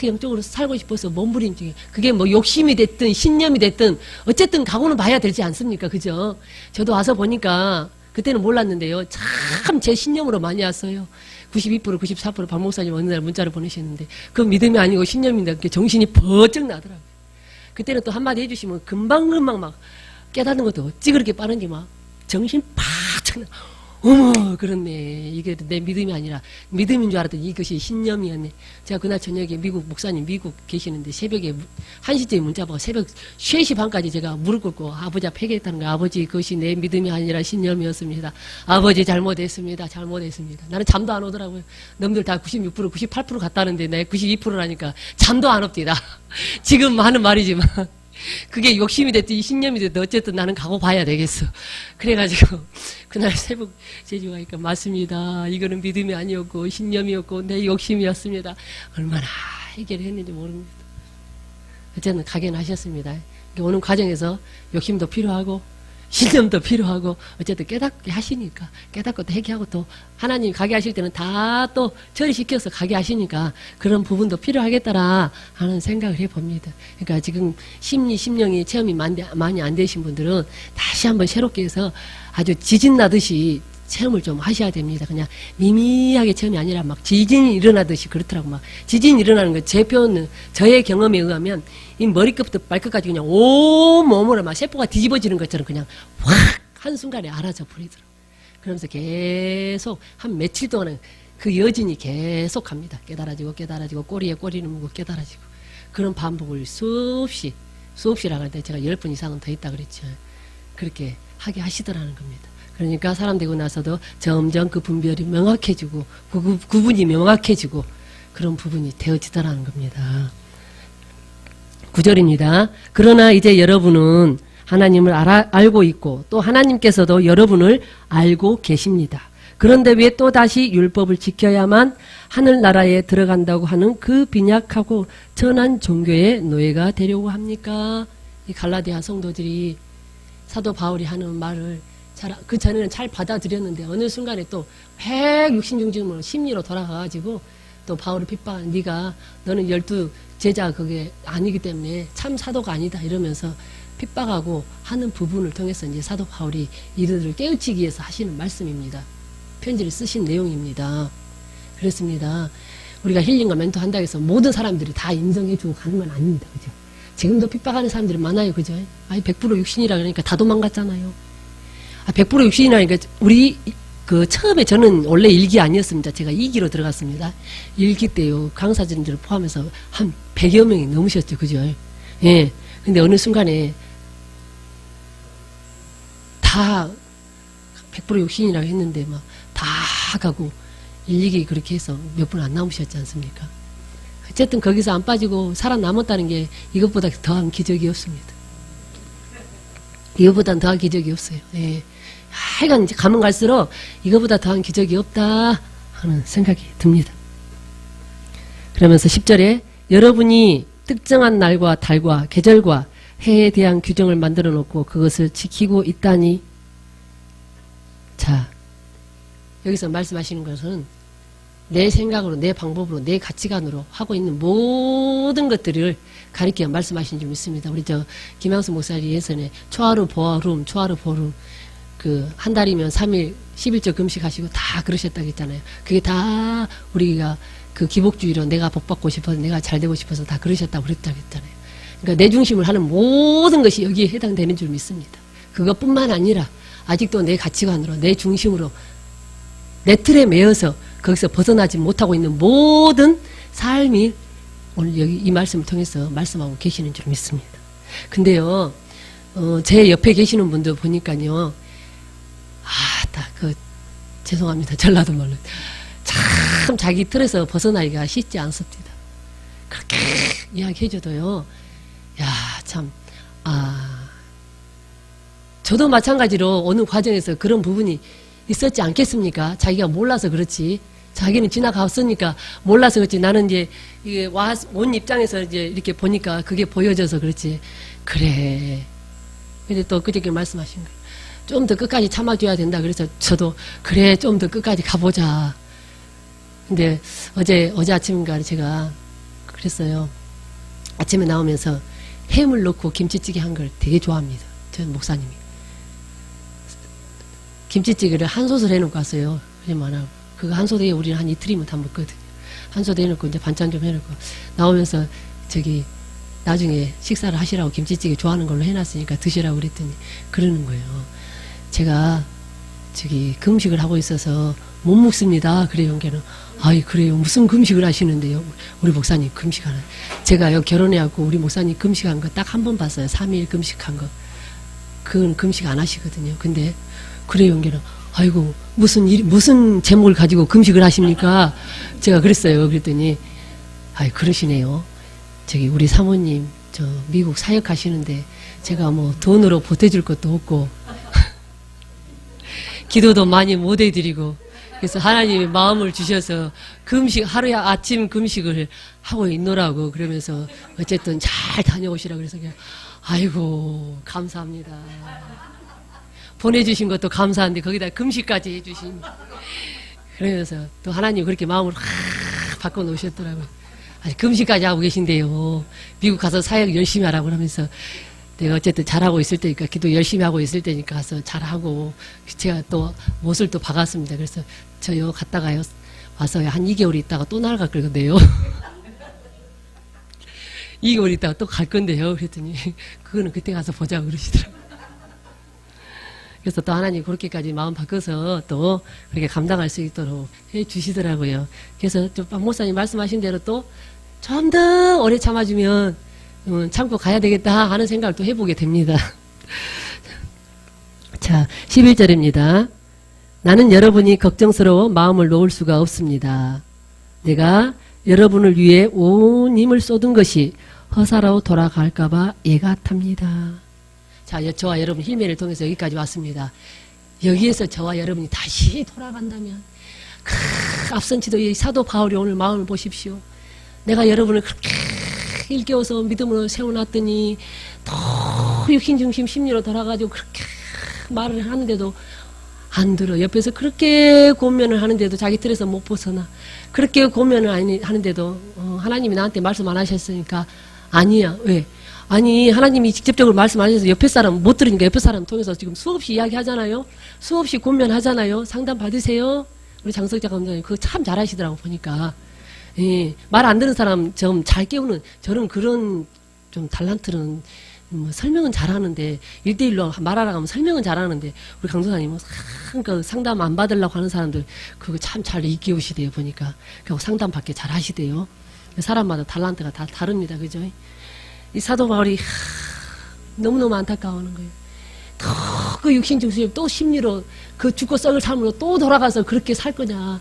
S1: 영적으로 살고 싶어서 몸부림치게 그게 뭐 욕심이 됐든 신념이 됐든 어쨌든 각오는 봐야 되지 않습니까? 그죠? 저도 와서 보니까 그때는 몰랐는데요. 참 제 신념으로 많이 왔어요. 92% 94% 박 목사님 어느 날 문자를 보내셨는데 그 믿음이 아니고 신념인데 그게 정신이 번쩍 나더라고요. 그때는 또 한마디 해주시면 금방금방 막 깨닫는 것도 어찌 그렇게 빠른지 막 정신 팍 나. 어머 그렇네. 이게 내 믿음이 아니라 믿음인 줄 알았더니 이것이 신념이었네. 제가 그날 저녁에 미국 목사님 미국 계시는데 새벽에 1시쯤에 문자 받고 새벽 3시 반까지 제가 무릎 꿇고 아버지 앞에 회개했다는 거예요. 아버지 그것이 내 믿음이 아니라 신념이었습니다. 아버지 잘못했습니다. 잘못했습니다. 나는 잠도 안 오더라고요. 놈들 다 96% 98% 갔다는데 내 92%라니까 잠도 안 옵니다. 지금 하는 말이지만 그게 욕심이 됐든 신념이 됐든 어쨌든 나는 가고 봐야 되겠어. 그래가지고 그날 새벽 제주 가니까 맞습니다. 이거는 믿음이 아니었고 신념이었고 내 욕심이었습니다. 얼마나 해결을 했는지 모릅니다. 어쨌든 가게는 하셨습니다. 오는 과정에서 욕심도 필요하고 신념도 필요하고 어쨌든 깨닫게 하시니까 깨닫고 또 해결하고 또 하나님 가게 하실 때는 다 또 처리시켜서 가게 하시니까 그런 부분도 필요하겠더라 하는 생각을 해봅니다. 그러니까 지금 심리 심령이 체험이 많이 안 되신 분들은 다시 한번 새롭게 해서 아주 지진 나듯이 체험을 좀 하셔야 됩니다. 그냥 미미하게 체험이 아니라 막 지진이 일어나듯이 그렇더라고. 막 지진이 일어나는 거 제 표현은 저의 경험에 의하면 이 머리끝부터 발끝까지 그냥 온몸으로 막 세포가 뒤집어지는 것처럼 그냥 확 한순간에 알아져 버리더라고. 그러면서 계속 한 며칠 동안은 그 여진이 계속 갑니다. 깨달아지고 꼬리에 꼬리를 물고 깨달아지고 그런 반복을 수없이라고 하는데 제가 10번 이상은 더 있다 그랬죠. 그렇게 하게 하시더라는 겁니다. 그러니까 사람 되고 나서도 점점 그 분별이 명확해지고 구분이 명확해지고 그런 부분이 되어지더라는 겁니다. 9절입니다. 그러나 이제 여러분은 하나님을 알고 있고 또 하나님께서도 여러분을 알고 계십니다. 그런데 왜 또다시 율법을 지켜야만 하늘나라에 들어간다고 하는 그 빈약하고 천한 종교의 노예가 되려고 합니까? 이 갈라디아 성도들이 사도 바울이 하는 말을 그 전에는 잘 받아들였는데 어느 순간에 또 166점으로 심리로 돌아가가지고 또 바울을 핍박, 너는 12 제자 그게 아니기 때문에 참 사도가 아니다 이러면서 핍박하고 하는 부분을 통해서 이제 사도 바울이 이들을 깨우치기 위해서 하시는 말씀입니다. 편지를 쓰신 내용입니다. 그렇습니다. 우리가 힐링과 멘토 한다고 해서 모든 사람들이 다 인정해주고 가는 건 아닙니다. 그죠? 지금도 핍박하는 사람들이 많아요. 그죠? 100% 육신이라 그러니까 다 도망갔잖아요. 100% 육신이라니까 우리 처음에 저는 원래 1기 아니었습니다. 제가 2기로 들어갔습니다. 1기 때요. 강사진들을 포함해서 한 100여 명이 넘으셨죠. 그죠? 예. 근데 어느 순간에 다 100% 욕심이라고 했는데 막 다 가고 일일이 그렇게 해서 몇 분 안 남으셨지 않습니까? 어쨌든 거기서 안 빠지고 살아남았다는 게 이것보다 더한 기적이 없습니다. 이것보다 더한 기적이 없어요. 예. 하여간 이제 가면 갈수록 이것보다 더한 기적이 없다 하는 생각이 듭니다. 그러면서 10절에 여러분이 특정한 날과 달과 계절과 해에 대한 규정을 만들어 놓고 그것을 지키고 있다니. 자, 여기서 말씀하시는 것은 내 생각으로, 내 방법으로, 내 가치관으로 하고 있는 모든 것들을 가리켜 말씀하신 줄 믿습니다. 우리 김양수 목사님 예전에 초하루 보하룸, 초하루 보름, 한 달이면 3일 11조 금식하시고 다 그러셨다고 했잖아요. 그게 다 우리가 기복주의로 내가 복받고 싶어서, 내가 잘 되고 싶어서 다 그러셨다고 그랬다고 했잖아요. 그러니까 내 중심을 하는 모든 것이 여기에 해당되는 줄 믿습니다. 그것뿐만 아니라 아직도 내 가치관으로, 내 중심으로, 내 틀에 매여서 거기서 벗어나지 못하고 있는 모든 삶이 오늘 여기 이 말씀을 통해서 말씀하고 계시는 줄 믿습니다. 근데요, 제 옆에 계시는 분들 보니까요, 죄송합니다. 전라도 말로. 참 자기 틀에서 벗어나기가 쉽지 않습니다. 그렇게 이야기해줘도요, 저도 마찬가지로 어느 과정에서 그런 부분이 있었지 않겠습니까? 자기가 몰라서 그렇지. 자기는 지나갔으니까 몰라서 그렇지. 나는 이제 이게 온 입장에서 이제 이렇게 보니까 그게 보여져서 그렇지. 그래. 근데 또 그저께 말씀하신 거예요. 좀 더 끝까지 참아줘야 된다. 그래서 저도 그래, 좀 더 끝까지 가보자. 근데 어제 아침인가 제가 그랬어요. 아침에 나오면서 햄을 넣고 김치찌개 한 걸 되게 좋아합니다. 전 목사님이. 김치찌개를 한 솥을 해놓고 왔어요. 그러면 그거 한 솥에 우리는 한 이틀이면 다 먹거든요. 한 솥에 해놓고 이제 반찬 좀 해놓고 나오면서 나중에 식사를 하시라고 김치찌개 좋아하는 걸로 해놨으니까 드시라고 그랬더니 그러는 거예요. 제가 금식을 하고 있어서 못 먹습니다. 그래요. 걔는 그래요. 무슨 금식을 하시는데요? 우리 목사님 금식하는. 제가요 결혼해갖고 우리 목사님 금식한 거 딱 한 번 봤어요. 3일 금식한 거. 그건 금식 안 하시거든요. 근데 그래요. 걔는 아이고 무슨 제목을 가지고 금식을 하십니까? 제가 그랬어요. 그랬더니 그러시네요. 우리 사모님 미국 사역하시는데 제가 뭐 돈으로 보태줄 것도 없고 기도도 많이 못 해드리고 그래서 하나님이 마음을 주셔서 하루에 아침 금식을 하고 있노라고 그러면서 어쨌든 잘 다녀오시라 그래서 그냥 아이고 감사합니다. 보내주신 것도 감사한데 거기다 금식까지 해주신 그러면서 또 하나님 그렇게 마음을 확 바꿔놓으셨더라고요. 아직 금식까지 하고 계신데요. 미국 가서 사역 열심히 하라고 하면서 내가 어쨌든 잘하고 있을 때니까 기도 열심히 하고 있을 때니까 가서 잘하고 제가 또 못을 또 박았습니다. 그래서 저요 갔다가요 와서 한 2개월 있다가 또 나갈 건데요. 2개월 있다가 또 갈 건데요. 그랬더니 그거는 그때 가서 보자고 그러시더라고요. 그래서 또 하나님 그렇게까지 마음 바꿔서 또 그렇게 감당할 수 있도록 해 주시더라고요. 그래서 박 목사님 말씀하신 대로 또 좀 더 오래 참아주면 참고 가야 되겠다 하는 생각을 또 해보게 됩니다. 자, 11절입니다. 나는 여러분이 걱정스러워 마음을 놓을 수가 없습니다. 내가 여러분을 위해 온 힘을 쏟은 것이 허사로 돌아갈까봐 애가 탑니다. 자, 저와 여러분 힐매를 통해서 여기까지 왔습니다. 여기에서 저와 여러분이 다시 돌아간다면 앞선 지도 이 사도 바울이 오늘 마음을 보십시오. 내가 여러분을 그렇게 일깨워서 믿음으로 세워놨더니 또 육신 중심 심리로 돌아가지고 그렇게 말을 하는데도 안 들어. 옆에서 그렇게 고면을 하는데도 자기 틀에서 못 벗어나. 그렇게 고면을 하는데도 하나님이 나한테 말씀 안 하셨으니까 아니야. 왜? 아니 하나님이 직접적으로 말씀 안 하셔서 옆에 사람 못 들으니까 옆에 사람 통해서 지금 수없이 이야기하잖아요. 수없이 고면하잖아요. 상담 받으세요. 우리 장석자 감독님 그거 참 잘하시더라고 보니까. 예, 말 안 듣는 사람 좀 잘 깨우는 저런 그런 좀 달란트는 설명은 잘하는데 1대1로 말하라고 하면 설명은 잘하는데 우리 강도사님은 상담 안 받으려고 하는 사람들 그거 참 잘 일깨우시대요 보니까. 그리고 상담 받게 잘 하시대요. 사람마다 달란트가 다 다릅니다. 그죠? 이 사도 바울이 너무너무 안타까워하는 거예요. 그 그 육신중심이 또 심리로 그 죽고 썩을 삶으로 또 돌아가서 그렇게 살 거냐.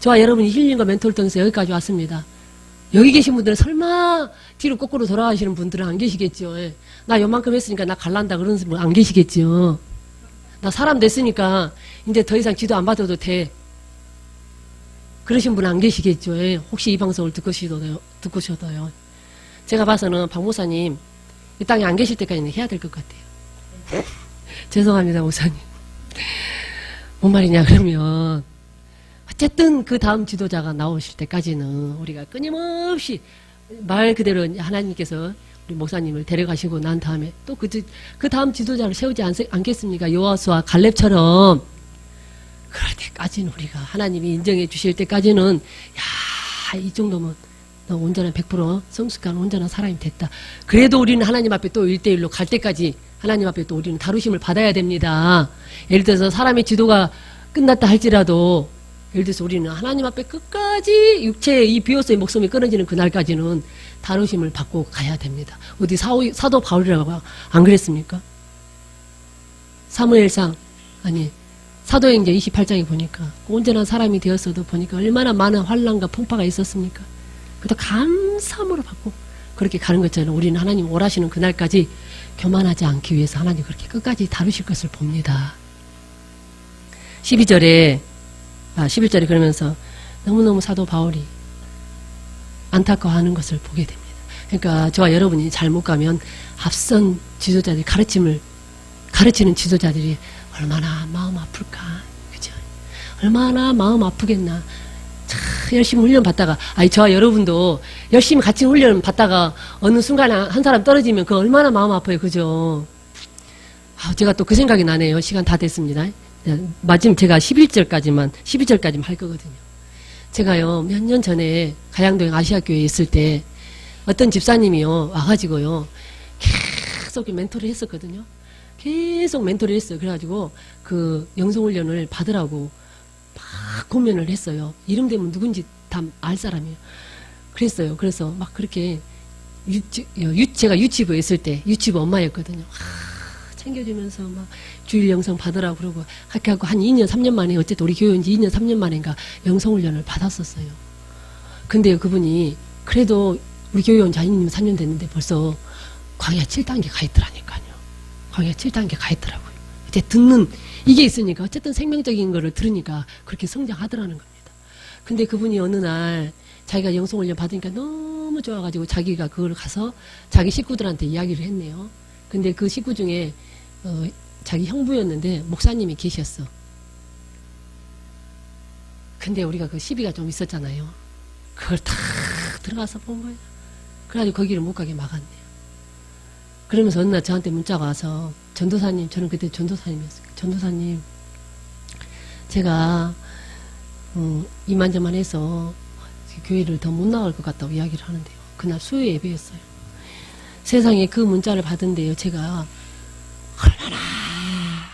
S1: 저와 여러분이 힐링과 멘토를 통해서 여기까지 왔습니다. 여기 계신 분들은 설마 뒤로 거꾸로 돌아가시는 분들은 안 계시겠죠. 예. 나 요만큼 했으니까 나 갈란다 그러는 분 안 계시겠죠. 나 사람 됐으니까 이제 더 이상 기도 안 받아도 돼. 그러신 분 안 계시겠죠. 예. 혹시 이 방송을 듣고 싶어도요. 제가 봐서는 박 목사님 이 땅에 안 계실 때까지는 해야 될 것 같아요. 죄송합니다, 목사님. 뭔 말이냐 그러면 어쨌든 그 다음 지도자가 나오실 때까지는 우리가 끊임없이 말 그대로 하나님께서 우리 목사님을 데려가시고 난 다음에 또 그 다음 지도자를 세우지 않겠습니까? 요아수와 갈렙처럼. 그럴 때까지는 우리가 하나님이 인정해 주실 때까지는 야, 이 정도면 너 온전한 100% 성숙한 온전한 사람이 됐다. 그래도 우리는 하나님 앞에 또 1대1로 갈 때까지 하나님 앞에 또 우리는 다루심을 받아야 됩니다. 예를 들어서 사람의 지도가 끝났다 할지라도 예를 들어서 우리는 하나님 앞에 끝까지 육체의 이 비오스의 목숨이 끊어지는 그날까지는 다루심을 받고 가야 됩니다. 어디 사도 바울이라고 안 그랬습니까? 사무엘상 아니 사도행전 28장에 보니까 온전한 사람이 되었어도 보니까 얼마나 많은 환난과 풍파가 있었습니까? 그것도 감사함으로 받고 그렇게 가는 것처럼 우리는 하나님 오라시는 그날까지 교만하지 않기 위해서 하나님 그렇게 끝까지 다루실 것을 봅니다. 11절에 그러면서 너무너무 사도 바울이 안타까워하는 것을 보게 됩니다. 그러니까 저와 여러분이 잘못 가면 앞선 지도자들이 가르치는 지도자들이 얼마나 마음 아플까, 그죠? 얼마나 마음 아프겠나. 참 열심히 훈련 받다가, 저와 여러분도 열심히 같이 훈련 받다가 어느 순간에 한 사람 떨어지면 그 얼마나 마음 아파요, 그죠? 제가 또 그 생각이 나네요. 시간 다 됐습니다. 마지막 제가 12절까지만 할 거거든요. 제가요, 몇 년 전에 가양동 아시아교회에 있을 때 어떤 집사님이요, 와가지고요, 계속 멘토를 했었거든요. 계속 멘토를 했어요. 그래가지고 그 영성훈련을 받으라고 막 고민을 했어요. 이름 되면 누군지 다 알 사람이에요. 그랬어요. 그래서 막 그렇게 제가 유치부에 있을 때 유치부 엄마였거든요. 챙겨주면서 막 주일 영성 받으라고 그러고 그렇게 하고 한 2년 3년 만에 어쨌든 우리 교회 온지 2년 3년 만인가 영성훈련을 받았었어요. 근데 그분이 그래도 우리 교회 온 지 2년 3년 됐는데 벌써 광야 7단계 가 있더라니까요. 광야 7단계 가 있더라고요. 이제 듣는 이게 있으니까 어쨌든 생명적인 거를 들으니까 그렇게 성장하더라는 겁니다. 근데 그분이 어느 날 자기가 영성훈련 받으니까 너무 좋아가지고 자기가 그걸 가서 자기 식구들한테 이야기를 했네요. 근데 그 식구 중에 자기 형부였는데 목사님이 계셨어. 근데 우리가 그 시비가 좀 있었잖아요. 그걸 탁 들어가서 본 거예요. 그래가지고 거기를 못 가게 막았네요. 그러면서 어느 날 저한테 문자가 와서 전도사님, 저는 그때 전도사님이었어요. 전도사님, 제가 이만저만 해서 교회를 더 못 나갈 것 같다고 이야기를 하는데요. 그날 수요 예배였어요. 세상에 그 문자를 받은데요. 제가 얼마나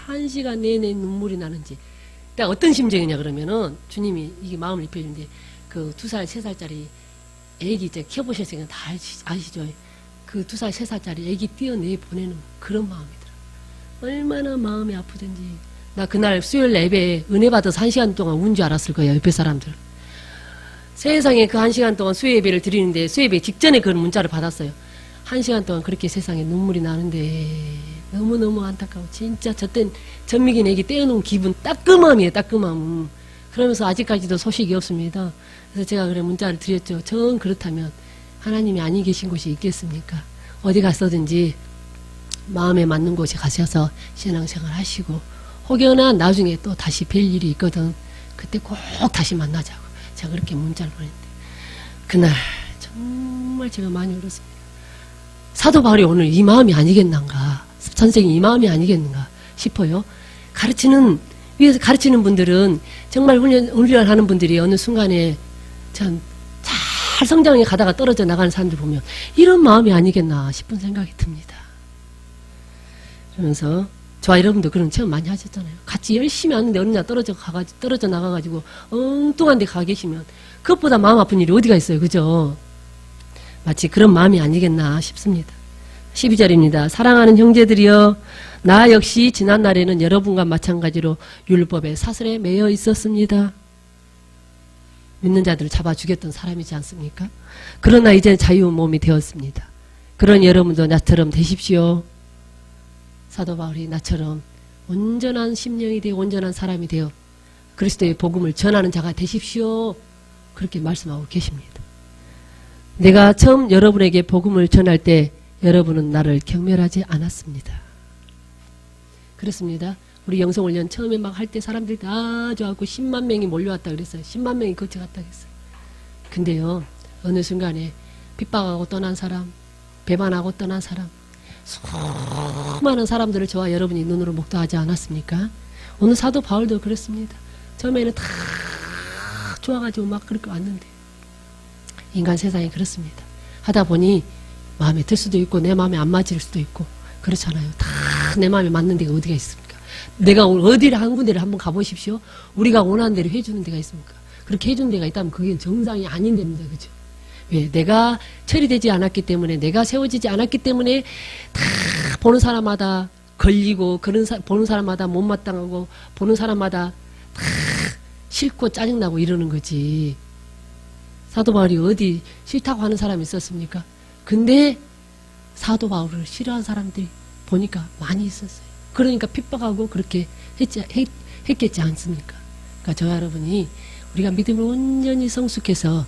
S1: 1시간 내내 눈물이 나는지. 딱 어떤 심정이냐 그러면은 주님이 이게 마음을 입혀주는데 그 2살, 3살짜리 애기 이제 키워보셨으니까 다 아시죠? 그 2살, 3살짜리 애기 띄어내 보내는 그런 마음이더라. 얼마나 마음이 아프든지. 나 그날 수요일 예배에 은혜 받아서 1시간 동안 운 줄 알았을 거예요. 옆에 사람들. 세상에 그 1시간 동안 수요 예배를 드리는데 수요 예배 직전에 그런 문자를 받았어요. 1시간 동안 그렇게 세상에 눈물이 나는데 너무너무 안타까워. 진짜 저땐 전미긴 애기 떼어놓은 기분 따끔함이에요. 따끔함. 그러면서 아직까지도 소식이 없습니다. 그래서 제가 그래 문자를 드렸죠. 정 그렇다면 하나님이 아니 계신 곳이 있겠습니까? 어디 갔어든지 마음에 맞는 곳에 가셔서 신앙생활 하시고 혹여나 나중에 또 다시 뵐 일이 있거든. 그때 꼭 다시 만나자고 제가 그렇게 문자를 보냈는데 그날 정말 제가 많이 울었습니다. 사도 바울이 오늘 이 마음이 아니겠는가, 선생이 이 마음이 아니겠는가 싶어요. 위에서 가르치는 분들은 정말 훈련하는 분들이 어느 순간에 참 잘 성장해 가다가 떨어져 나가는 사람들 보면 이런 마음이 아니겠나 싶은 생각이 듭니다. 그러면서 저와 여러분도 그런 체험 많이 하셨잖아요. 같이 열심히 하는데 어느 날 떨어져 나가가지고 엉뚱한 데 가 계시면 그것보다 마음 아픈 일이 어디가 있어요. 그죠? 마치 그런 마음이 아니겠나 싶습니다. 12절입니다. 사랑하는 형제들이여 나 역시 지난날에는 여러분과 마찬가지로 율법의 사슬에 매여 있었습니다. 믿는 자들을 잡아 죽였던 사람이지 않습니까? 그러나 이제 자유의 몸이 되었습니다. 그러니 여러분도 나처럼 되십시오. 사도 바울이 나처럼 온전한 심령이 되어 온전한 사람이 되어 그리스도의 복음을 전하는 자가 되십시오. 그렇게 말씀하고 계십니다. 내가 처음 여러분에게 복음을 전할 때 여러분은 나를 경멸하지 않았습니다. 그렇습니다. 우리 영성훈련 처음에 막 할 때 사람들이 다 좋아하고 10만 명이 몰려왔다 그랬어요. 10만 명이 거쳐갔다 그랬어요. 근데요, 어느 순간에 핍박하고 떠난 사람, 배반하고 떠난 사람, 수많은 사람들을 저와 여러분이 눈으로 목도하지 않았습니까? 오늘 사도 바울도 그랬습니다. 처음에는 다 좋아가지고 막 그렇게 왔는데 인간 세상이 그렇습니다. 하다 보니 마음에 들 수도 있고 내 마음에 안 맞을 수도 있고 그렇잖아요. 다 내 마음에 맞는 데가 어디가 있습니까? 내가 어디를 한 군데를 한번 가보십시오. 우리가 원하는 대로 해주는 데가 있습니까? 그렇게 해주는 데가 있다면 그게 정상이 아닌 데입니다. 그죠? 왜? 내가 처리되지 않았기 때문에 내가 세워지지 않았기 때문에 다 보는 사람마다 걸리고 보는 사람마다 못마땅하고 보는 사람마다 다 싫고 짜증나고 이러는 거지. 사도 바울이 어디 싫다고 하는 사람이 있었습니까? 근데 사도 바울을 싫어하는 사람들이 보니까 많이 있었어요. 그러니까 핍박하고 그렇게 했겠지 않습니까? 그러니까 저 여러분이 우리가 믿음을 온전히 성숙해서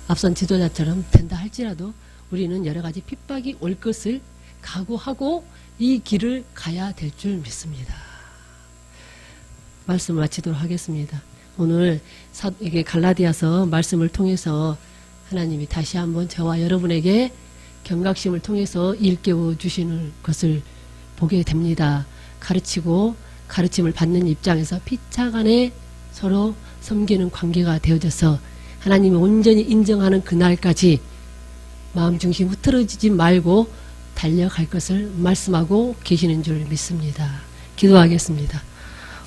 S1: 앞선 지도자처럼 된다 할지라도 우리는 여러 가지 핍박이 올 것을 각오하고 이 길을 가야 될 줄 믿습니다. 말씀을 마치도록 하겠습니다. 오늘 이게 갈라디아서 말씀을 통해서 하나님이 다시 한번 저와 여러분에게 경각심을 통해서 일깨워 주시는 것을 보게 됩니다. 가르치고 가르침을 받는 입장에서 피차간에 서로 섬기는 관계가 되어져서 하나님이 온전히 인정하는 그날까지 마음 중심 흐트러지지 말고 달려갈 것을 말씀하고 계시는 줄 믿습니다. 기도하겠습니다.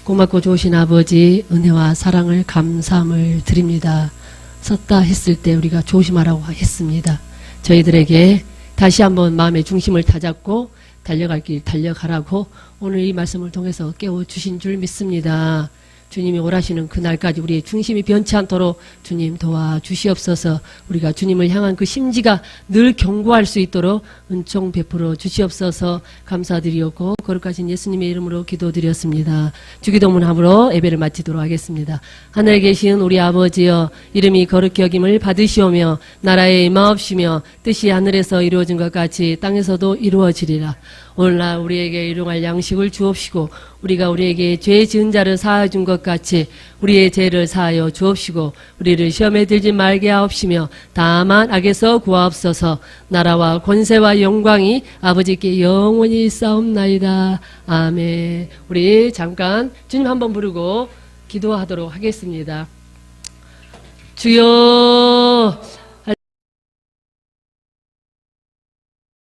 S1: 고맙고 좋으신 아버지, 은혜와 사랑을 감사함을 드립니다. 섰다 했을 때 우리가 조심하라고 했습니다. 저희들에게 다시 한번 마음의 중심을 다잡고 달려갈 길 달려가라고 오늘 이 말씀을 통해서 깨워주신 줄 믿습니다. 주님이 오라시는 그날까지 우리의 중심이 변치 않도록 주님 도와주시옵소서. 우리가 주님을 향한 그 심지가 늘 견고할 수 있도록 은총 베풀어 주시옵소서. 감사드리옵고 거룩하신 예수님의 이름으로 기도드렸습니다. 주기도문함으로 예배를 마치도록 하겠습니다. 하늘에 계신 우리 아버지여, 이름이 거룩히 여김을 받으시오며 나라에 임하옵시며 뜻이 하늘에서 이루어진 것 같이 땅에서도 이루어지리라. 오늘날 우리에게 일용할 양식을 주옵시고 우리가 우리에게 죄 지은 자를 사하여 준 것 같이 우리의 죄를 사하여 주옵시고 우리를 시험에 들지 말게 하옵시며 다만 악에서 구하옵소서. 나라와 권세와 영광이 아버지께 영원히 있사옵나이다. 아멘. 우리 잠깐 주님 한번 부르고 기도하도록 하겠습니다. 주여